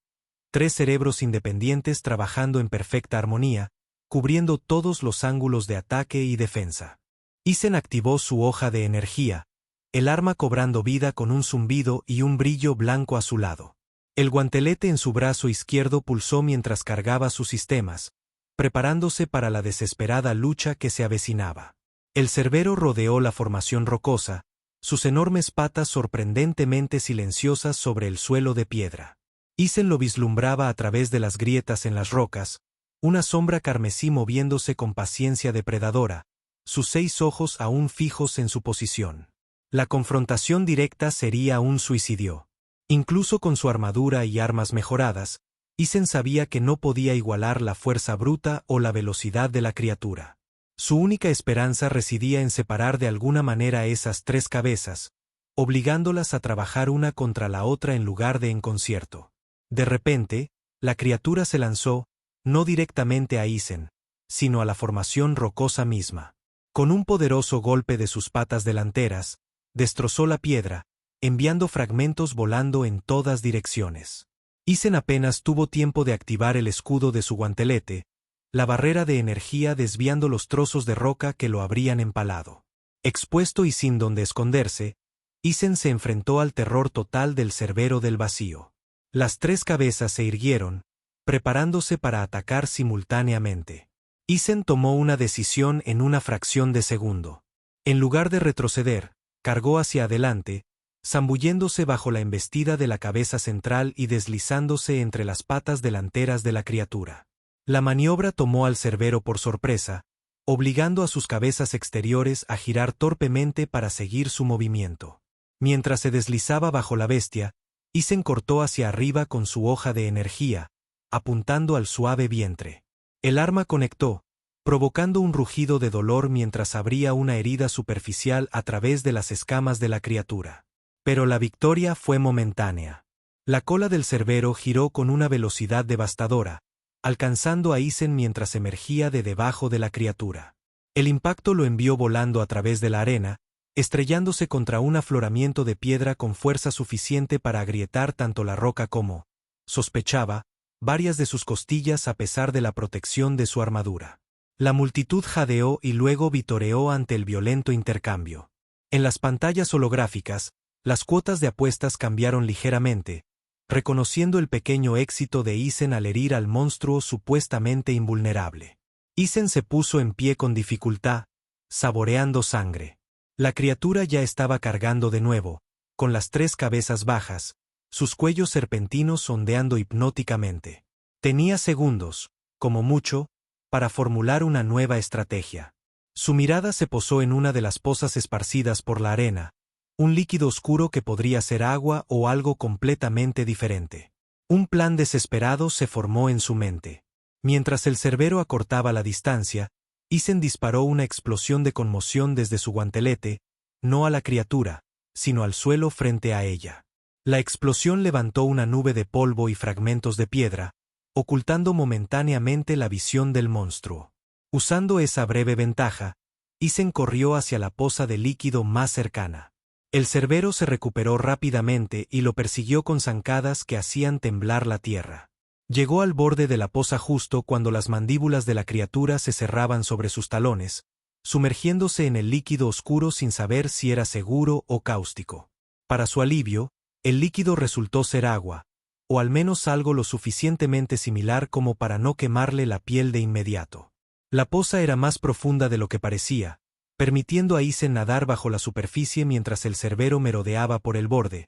3 cerebros independientes trabajando en perfecta armonía, cubriendo todos los ángulos de ataque y defensa. Isen activó su hoja de energía, el arma cobrando vida con un zumbido y un brillo blanco a su lado. El guantelete en su brazo izquierdo pulsó mientras cargaba sus sistemas, preparándose para la desesperada lucha que se avecinaba. El cerbero rodeó la formación rocosa, sus enormes patas sorprendentemente silenciosas sobre el suelo de piedra. Isen lo vislumbraba a través de las grietas en las rocas, una sombra carmesí moviéndose con paciencia depredadora, sus 6 ojos aún fijos en su posición. La confrontación directa sería un suicidio. Incluso con su armadura y armas mejoradas, Isen sabía que no podía igualar la fuerza bruta o la velocidad de la criatura. Su única esperanza residía en separar de alguna manera esas 3 cabezas, obligándolas a trabajar una contra la otra en lugar de en concierto. De repente, la criatura se lanzó, no directamente a Isen, sino a la formación rocosa misma. Con un poderoso golpe de sus patas delanteras, destrozó la piedra, enviando fragmentos volando en todas direcciones. Isen apenas tuvo tiempo de activar el escudo de su guantelete, la barrera de energía desviando los trozos de roca que lo habrían empalado. Expuesto y sin donde esconderse, Isen se enfrentó al terror total del cerbero del vacío. Las 3 cabezas se irguieron, preparándose para atacar simultáneamente. Isen tomó una decisión en una fracción de segundo. En lugar de retroceder, cargó hacia adelante, zambulléndose bajo la embestida de la cabeza central y deslizándose entre las patas delanteras de la criatura. La maniobra tomó al cerbero por sorpresa, obligando a sus cabezas exteriores a girar torpemente para seguir su movimiento. Mientras se deslizaba bajo la bestia, Isen cortó hacia arriba con su hoja de energía, apuntando al suave vientre. El arma conectó, provocando un rugido de dolor mientras abría una herida superficial a través de las escamas de la criatura. Pero la victoria fue momentánea. La cola del cerbero giró con una velocidad devastadora, alcanzando a Isen mientras emergía de debajo de la criatura. El impacto lo envió volando a través de la arena, estrellándose contra un afloramiento de piedra con fuerza suficiente para agrietar tanto la roca como, sospechaba, varias de sus costillas a pesar de la protección de su armadura. La multitud jadeó y luego vitoreó ante el violento intercambio. En las pantallas holográficas, las cuotas de apuestas cambiaron ligeramente, reconociendo el pequeño éxito de Isen al herir al monstruo supuestamente invulnerable. Isen se puso en pie con dificultad, saboreando sangre. La criatura ya estaba cargando de nuevo, con las 3 cabezas bajas, sus cuellos serpentinos ondeando hipnóticamente. Tenía segundos, como mucho, para formular una nueva estrategia. Su mirada se posó en una de las pozas esparcidas por la arena, un líquido oscuro que podría ser agua o algo completamente diferente. Un plan desesperado se formó en su mente. Mientras el cerbero acortaba la distancia, Isen disparó una explosión de conmoción desde su guantelete, no a la criatura, sino al suelo frente a ella. La explosión levantó una nube de polvo y fragmentos de piedra, ocultando momentáneamente la visión del monstruo. Usando esa breve ventaja, Isen corrió hacia la poza de líquido más cercana. El cerbero se recuperó rápidamente y lo persiguió con zancadas que hacían temblar la tierra. Llegó al borde de la poza justo cuando las mandíbulas de la criatura se cerraban sobre sus talones, sumergiéndose en el líquido oscuro sin saber si era seguro o cáustico. Para su alivio, el líquido resultó ser agua, o al menos algo lo suficientemente similar como para no quemarle la piel de inmediato. La poza era más profunda de lo que parecía, permitiendo a Isen nadar bajo la superficie mientras el cerbero merodeaba por el borde,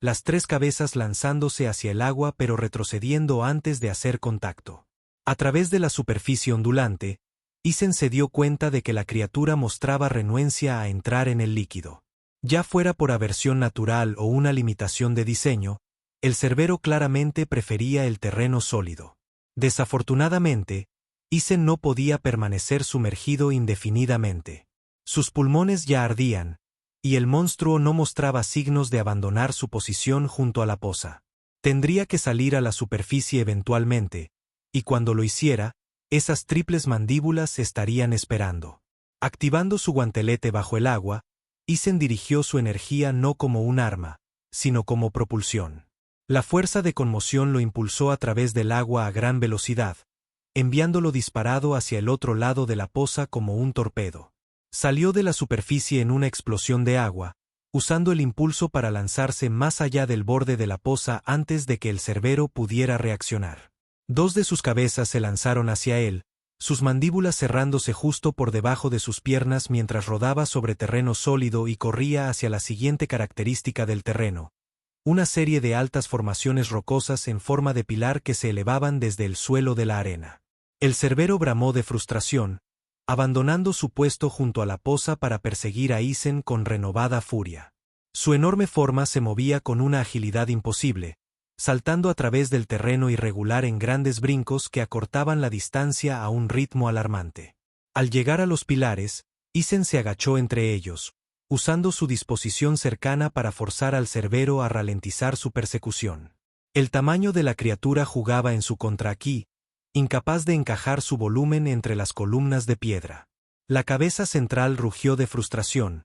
las tres cabezas lanzándose hacia el agua pero retrocediendo antes de hacer contacto. A través de la superficie ondulante, Isen se dio cuenta de que la criatura mostraba renuencia a entrar en el líquido. Ya fuera por aversión natural o una limitación de diseño, el cerbero claramente prefería el terreno sólido. Desafortunadamente, Isen no podía permanecer sumergido indefinidamente. Sus pulmones ya ardían, y el monstruo no mostraba signos de abandonar su posición junto a la poza. Tendría que salir a la superficie eventualmente, y cuando lo hiciera, esas triples mandíbulas estarían esperando. Activando su guantelete bajo el agua, Isen dirigió su energía no como un arma, sino como propulsión. La fuerza de conmoción lo impulsó a través del agua a gran velocidad, enviándolo disparado hacia el otro lado de la poza como un torpedo. Salió de la superficie en una explosión de agua, usando el impulso para lanzarse más allá del borde de la poza antes de que el cerbero pudiera reaccionar. Dos de sus cabezas se lanzaron hacia él, sus mandíbulas cerrándose justo por debajo de sus piernas mientras rodaba sobre terreno sólido y corría hacia la siguiente característica del terreno: una serie de altas formaciones rocosas en forma de pilar que se elevaban desde el suelo de la arena. El cerbero bramó de frustración, abandonando su puesto junto a la poza para perseguir a Isen con renovada furia. Su enorme forma se movía con una agilidad imposible, saltando a través del terreno irregular en grandes brincos que acortaban la distancia a un ritmo alarmante. Al llegar a los pilares, Isen se agachó entre ellos, usando su disposición cercana para forzar al cerbero a ralentizar su persecución. El tamaño de la criatura jugaba en su contra aquí, incapaz de encajar su volumen entre las columnas de piedra. La cabeza central rugió de frustración,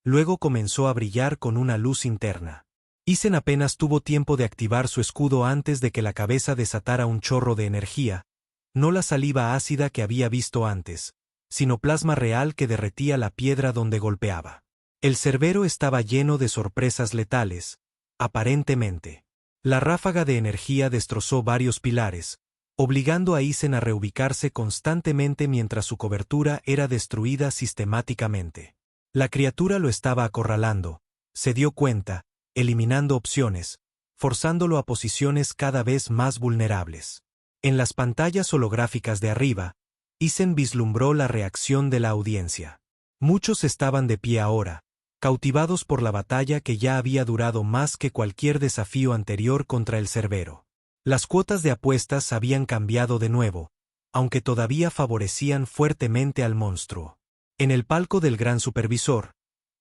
luego comenzó a brillar con una luz interna. Isen apenas tuvo tiempo de activar su escudo antes de que la cabeza desatara un chorro de energía, no la saliva ácida que había visto antes, sino plasma real que derretía la piedra donde golpeaba. El cerbero estaba lleno de sorpresas letales, aparentemente. La ráfaga de energía destrozó varios pilares, obligando a Isen a reubicarse constantemente mientras su cobertura era destruida sistemáticamente. La criatura lo estaba acorralando, se dio cuenta, eliminando opciones, forzándolo a posiciones cada vez más vulnerables. En las pantallas holográficas de arriba, Isen vislumbró la reacción de la audiencia. Muchos estaban de pie ahora, cautivados por la batalla que ya había durado más que cualquier desafío anterior contra el cerbero. Las cuotas de apuestas habían cambiado de nuevo, aunque todavía favorecían fuertemente al monstruo. En el palco del gran supervisor,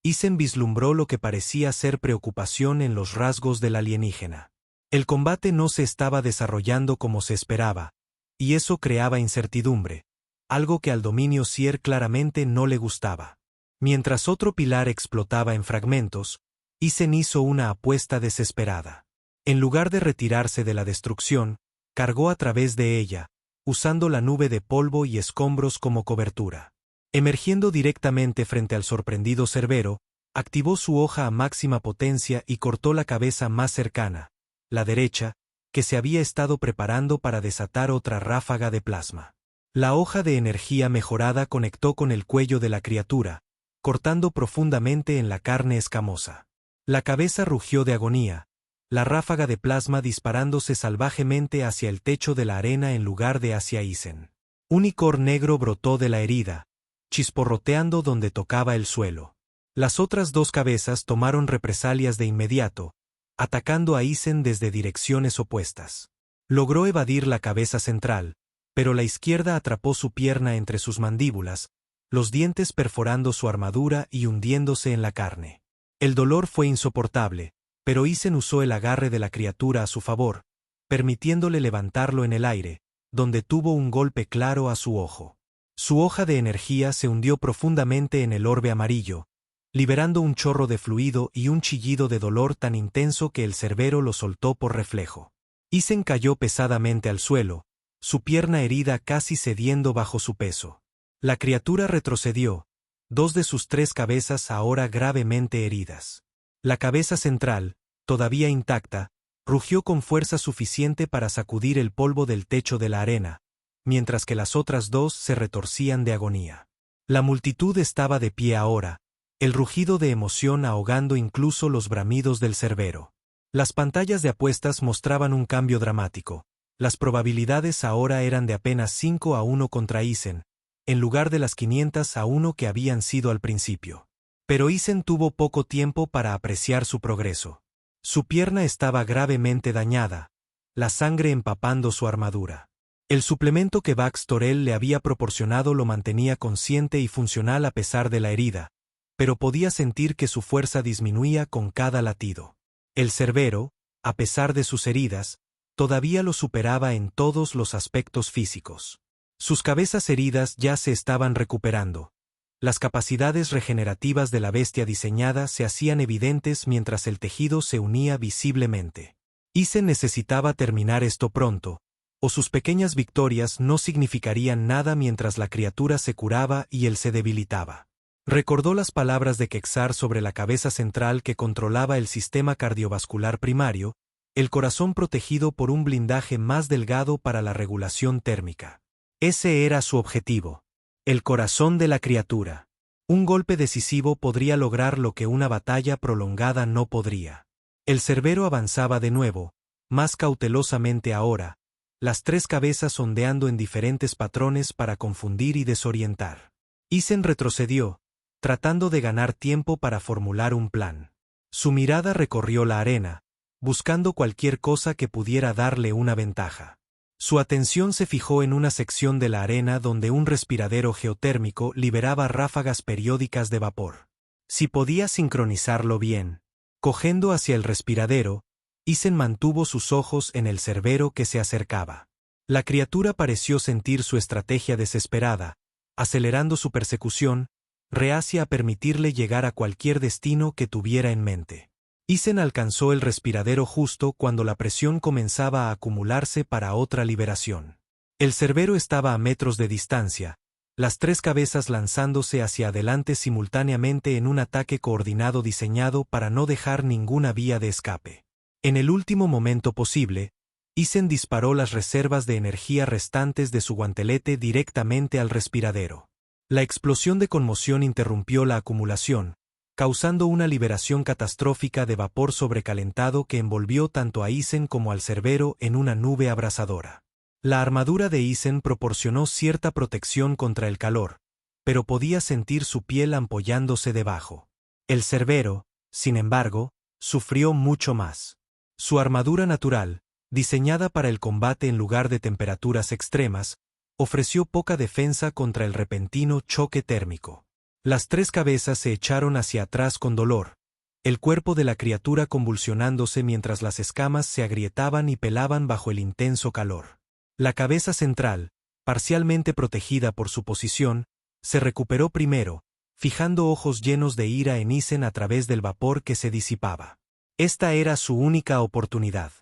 Isen vislumbró lo que parecía ser preocupación en los rasgos del alienígena. El combate no se estaba desarrollando como se esperaba, y eso creaba incertidumbre, algo que al dominio Sier claramente no le gustaba. Mientras otro pilar explotaba en fragmentos, Isen hizo una apuesta desesperada. En lugar de retirarse de la destrucción, cargó a través de ella, usando la nube de polvo y escombros como cobertura. Emergiendo directamente frente al sorprendido cerbero, activó su hoja a máxima potencia y cortó la cabeza más cercana, la derecha, que se había estado preparando para desatar otra ráfaga de plasma. La hoja de energía mejorada conectó con el cuello de la criatura, cortando profundamente en la carne escamosa. La cabeza rugió de agonía, la ráfaga de plasma disparándose salvajemente hacia el techo de la arena en lugar de hacia Isen. Un icor negro brotó de la herida, chisporroteando donde tocaba el suelo. Las otras dos cabezas tomaron represalias de inmediato, atacando a Isen desde direcciones opuestas. Logró evadir la cabeza central, pero la izquierda atrapó su pierna entre sus mandíbulas, los dientes perforando su armadura y hundiéndose en la carne. El dolor fue insoportable, pero Isen usó el agarre de la criatura a su favor, permitiéndole levantarlo en el aire, donde tuvo un golpe claro a su ojo. Su hoja de energía se hundió profundamente en el orbe amarillo, liberando un chorro de fluido y un chillido de dolor tan intenso que el cerbero lo soltó por reflejo. Isen cayó pesadamente al suelo, su pierna herida casi cediendo bajo su peso. La criatura retrocedió, dos de sus tres cabezas ahora gravemente heridas. La cabeza central, todavía intacta, rugió con fuerza suficiente para sacudir el polvo del techo de la arena, mientras que las otras dos se retorcían de agonía. La multitud estaba de pie ahora, el rugido de emoción ahogando incluso los bramidos del cerbero. Las pantallas de apuestas mostraban un cambio dramático. Las probabilidades ahora eran de apenas 5-1 contra Isen, en lugar de las 500-1 que habían sido al principio. Pero Isen tuvo poco tiempo para apreciar su progreso. Su pierna estaba gravemente dañada, la sangre empapando su armadura. El suplemento que Vax Torel le había proporcionado lo mantenía consciente y funcional a pesar de la herida, pero podía sentir que su fuerza disminuía con cada latido. El cerbero, a pesar de sus heridas, todavía lo superaba en todos los aspectos físicos. Sus cabezas heridas ya se estaban recuperando. Las capacidades regenerativas de la bestia diseñada se hacían evidentes mientras el tejido se unía visiblemente. Isen necesitaba terminar esto pronto, o sus pequeñas victorias no significarían nada mientras la criatura se curaba y él se debilitaba. Recordó las palabras de Kexar sobre la cabeza central que controlaba el sistema cardiovascular primario, el corazón protegido por un blindaje más delgado para la regulación térmica. Ese era su objetivo. El corazón de la criatura. Un golpe decisivo podría lograr lo que una batalla prolongada no podría. El cerbero avanzaba de nuevo, más cautelosamente ahora, las tres cabezas ondeando en diferentes patrones para confundir y desorientar. Isen retrocedió, tratando de ganar tiempo para formular un plan. Su mirada recorrió la arena, buscando cualquier cosa que pudiera darle una ventaja. Su atención se fijó en una sección de la arena donde un respiradero geotérmico liberaba ráfagas periódicas de vapor. Si podía sincronizarlo bien. Cogiendo hacia el respiradero, Isen mantuvo sus ojos en el cerbero que se acercaba. La criatura pareció sentir su estrategia desesperada, acelerando su persecución, reacia a permitirle llegar a cualquier destino que tuviera en mente. Isen alcanzó el respiradero justo cuando la presión comenzaba a acumularse para otra liberación. El cerbero estaba a metros de distancia, las tres cabezas lanzándose hacia adelante simultáneamente en un ataque coordinado diseñado para no dejar ninguna vía de escape. En el último momento posible, Isen disparó las reservas de energía restantes de su guantelete directamente al respiradero. La explosión de conmoción interrumpió la acumulación, causando una liberación catastrófica de vapor sobrecalentado que envolvió tanto a Isen como al cerbero en una nube abrasadora. La armadura de Isen proporcionó cierta protección contra el calor, pero podía sentir su piel ampollándose debajo. El cerbero, sin embargo, sufrió mucho más. Su armadura natural, diseñada para el combate en lugar de temperaturas extremas, ofreció poca defensa contra el repentino choque térmico. Las tres cabezas se echaron hacia atrás con dolor, el cuerpo de la criatura convulsionándose mientras las escamas se agrietaban y pelaban bajo el intenso calor. La cabeza central, parcialmente protegida por su posición, se recuperó primero, fijando ojos llenos de ira en Isen a través del vapor que se disipaba. Esta era su única oportunidad.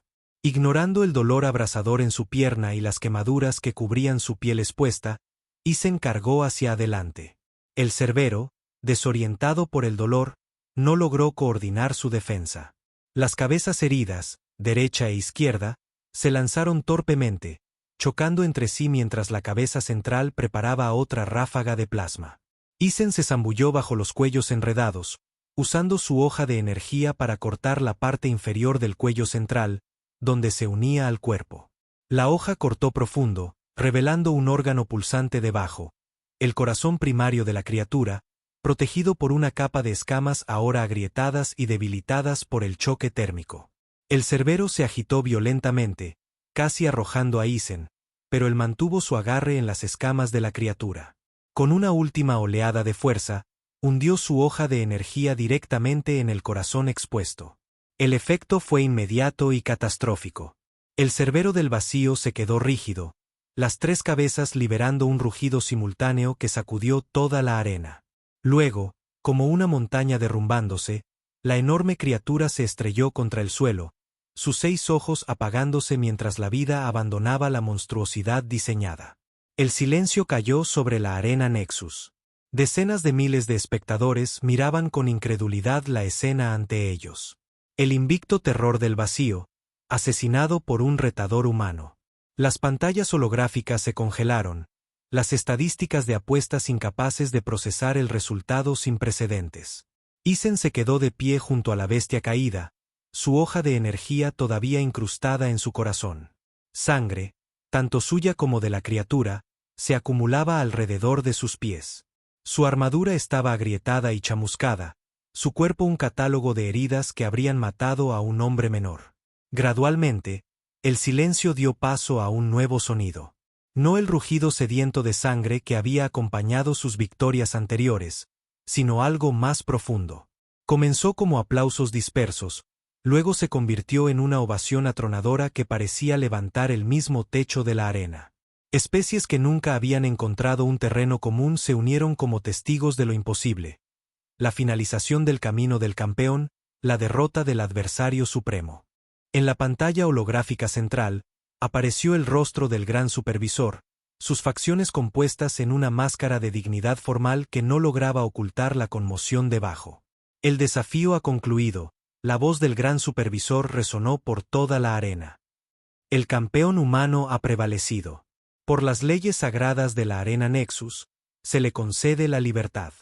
Ignorando el dolor abrasador en su pierna y las quemaduras que cubrían su piel expuesta, Isen cargó hacia adelante. El cerbero, desorientado por el dolor, no logró coordinar su defensa. Las cabezas heridas, derecha e izquierda, se lanzaron torpemente, chocando entre sí mientras la cabeza central preparaba otra ráfaga de plasma. Isen se zambulló bajo los cuellos enredados, usando su hoja de energía para cortar la parte inferior del cuello central, donde se unía al cuerpo. La hoja cortó profundo, revelando un órgano pulsante debajo, el corazón primario de la criatura, protegido por una capa de escamas ahora agrietadas y debilitadas por el choque térmico. El cerbero se agitó violentamente, casi arrojando a Isen, pero él mantuvo su agarre en las escamas de la criatura. Con una última oleada de fuerza, hundió su hoja de energía directamente en el corazón expuesto. El efecto fue inmediato y catastrófico. El cerbero del vacío se quedó rígido, las tres cabezas liberando un rugido simultáneo que sacudió toda la arena. Luego, como una montaña derrumbándose, la enorme criatura se estrelló contra el suelo, sus 6 ojos apagándose mientras la vida abandonaba la monstruosidad diseñada. El silencio cayó sobre la arena Nexus. Decenas de miles de espectadores miraban con incredulidad la escena ante ellos. El invicto terror del vacío, asesinado por un retador humano. Las pantallas holográficas se congelaron, las estadísticas de apuestas incapaces de procesar el resultado sin precedentes. Isen se quedó de pie junto a la bestia caída, su hoja de energía todavía incrustada en su corazón. Sangre, tanto suya como de la criatura, se acumulaba alrededor de sus pies. Su armadura estaba agrietada y chamuscada, su cuerpo un catálogo de heridas que habrían matado a un hombre menor. Gradualmente, el silencio dio paso a un nuevo sonido. No el rugido sediento de sangre que había acompañado sus victorias anteriores, sino algo más profundo. Comenzó como aplausos dispersos, luego se convirtió en una ovación atronadora que parecía levantar el mismo techo de la arena. Especies que nunca habían encontrado un terreno común se unieron como testigos de lo imposible. La finalización del camino del campeón, la derrota del adversario supremo. En la pantalla holográfica central, apareció el rostro del gran supervisor, sus facciones compuestas en una máscara de dignidad formal que no lograba ocultar la conmoción debajo. El desafío ha concluido, la voz del gran supervisor resonó por toda la arena. El campeón humano ha prevalecido. Por las leyes sagradas de la arena Nexus, se le concede la libertad.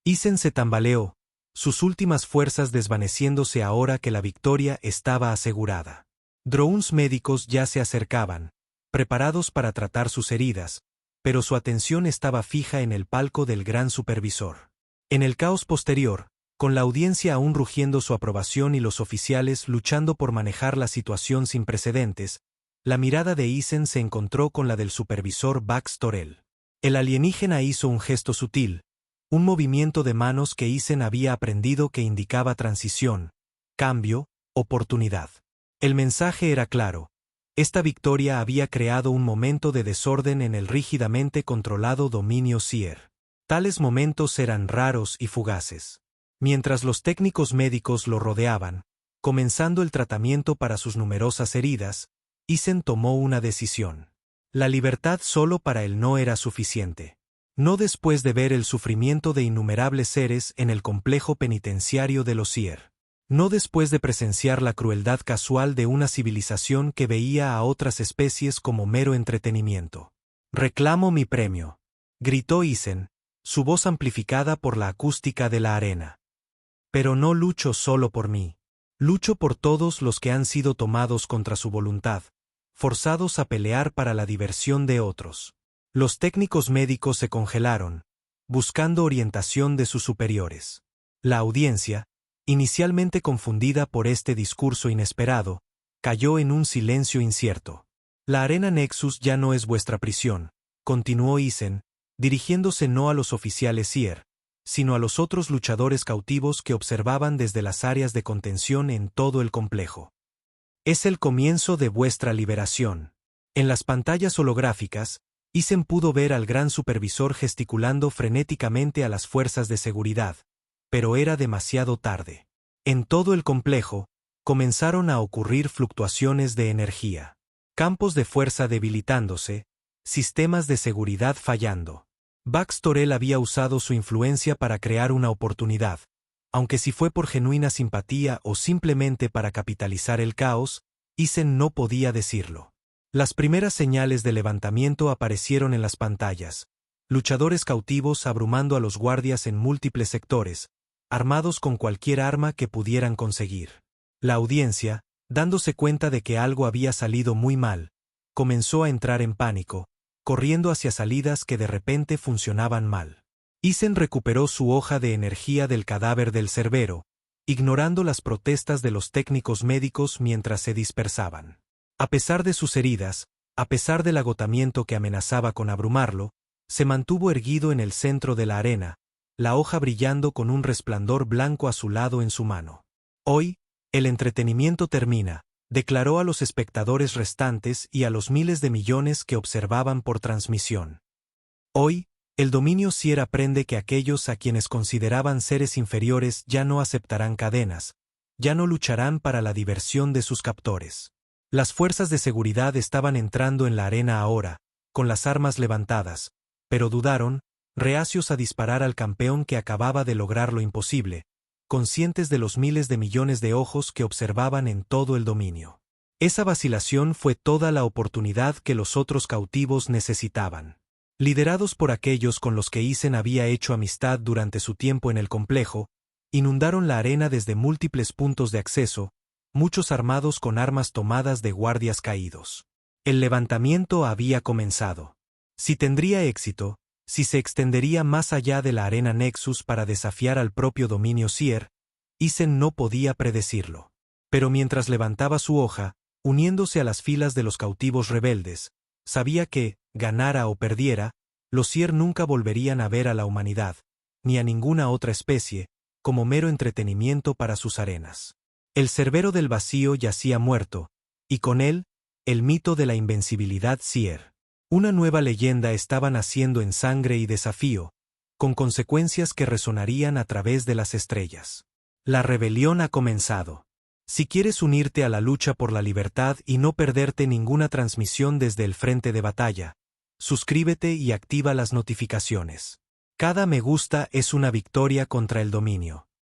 Isen se tambaleó, sus últimas fuerzas desvaneciéndose ahora que la victoria estaba asegurada. Drones médicos ya se acercaban, preparados para tratar sus heridas, pero su atención estaba fija en el palco del gran supervisor. En el caos posterior, con la audiencia aún rugiendo su aprobación y los oficiales luchando por manejar la situación sin precedentes, la mirada de Isen se encontró con la del supervisor Bax Torel. El alienígena hizo un gesto sutil, un movimiento de manos que Isen había aprendido que indicaba transición, cambio, oportunidad. El mensaje era claro. Esta victoria había creado un momento de desorden en el rígidamente controlado dominio Seer. Tales momentos eran raros y fugaces. Mientras los técnicos médicos lo rodeaban, comenzando el tratamiento para sus numerosas heridas, Isen tomó una decisión. La libertad solo para él no era suficiente. No después de ver el sufrimiento de innumerables seres en el complejo penitenciario de los Seer. No después de presenciar la crueldad casual de una civilización que veía a otras especies como mero entretenimiento. «Reclamo mi premio», gritó Isen, su voz amplificada por la acústica de la arena. «Pero no lucho solo por mí. Lucho por todos los que han sido tomados contra su voluntad, forzados a pelear para la diversión de otros». Los técnicos médicos se congelaron, buscando orientación de sus superiores. La audiencia, inicialmente confundida por este discurso inesperado, cayó en un silencio incierto. «La arena Nexus ya no es vuestra prisión», continuó Isen, dirigiéndose no a los oficiales Seer, sino a los otros luchadores cautivos que observaban desde las áreas de contención en todo el complejo. «Es el comienzo de vuestra liberación». En las pantallas holográficas, Isen pudo ver al gran supervisor gesticulando frenéticamente a las fuerzas de seguridad, pero era demasiado tarde. En todo el complejo, comenzaron a ocurrir fluctuaciones de energía. Campos de fuerza debilitándose, sistemas de seguridad fallando. Bax Torel había usado su influencia para crear una oportunidad, aunque si fue por genuina simpatía o simplemente para capitalizar el caos, Isen no podía decirlo. Las primeras señales de levantamiento aparecieron en las pantallas, luchadores cautivos abrumando a los guardias en múltiples sectores, armados con cualquier arma que pudieran conseguir. La audiencia, dándose cuenta de que algo había salido muy mal, comenzó a entrar en pánico, corriendo hacia salidas que de repente funcionaban mal. Isen recuperó su hoja de energía del cadáver del cerbero, ignorando las protestas de los técnicos médicos mientras se dispersaban. A pesar de sus heridas, A pesar del agotamiento que amenazaba con abrumarlo, se mantuvo erguido en el centro de la arena, la hoja brillando con un resplandor blanco azulado en su mano. Hoy, el entretenimiento termina, declaró a los espectadores restantes y a los miles de millones que observaban por transmisión. Hoy, el dominio Sier aprende que aquellos a quienes consideraban seres inferiores ya no aceptarán cadenas, ya no lucharán para la diversión de sus captores. Las fuerzas de seguridad estaban entrando en la arena ahora, con las armas levantadas, pero dudaron, reacios a disparar al campeón que acababa de lograr lo imposible, conscientes de los miles de millones de ojos que observaban en todo el dominio. Esa vacilación fue toda la oportunidad que los otros cautivos necesitaban. Liderados por aquellos con los que Isen había hecho amistad durante su tiempo en el complejo, inundaron la arena desde múltiples puntos de acceso, muchos armados con armas tomadas de guardias caídos. El levantamiento había comenzado. Si tendría éxito, si se extendería más allá de la arena Nexus para desafiar al propio dominio Sier, Isen no podía predecirlo. Pero mientras levantaba su hoja, uniéndose a las filas de los cautivos rebeldes, sabía que, ganara o perdiera, los Sier nunca volverían a ver a la humanidad, ni a ninguna otra especie, como mero entretenimiento para sus arenas. El Cerbero del Vacío yacía muerto, y con él, el mito de la invencibilidad Sier. Una nueva leyenda estaba naciendo en sangre y desafío, con consecuencias que resonarían a través de las estrellas. La rebelión ha comenzado. Si quieres unirte a la lucha por la libertad y no perderte ninguna transmisión desde el frente de batalla, suscríbete y activa las notificaciones. Cada me gusta es una victoria contra el dominio.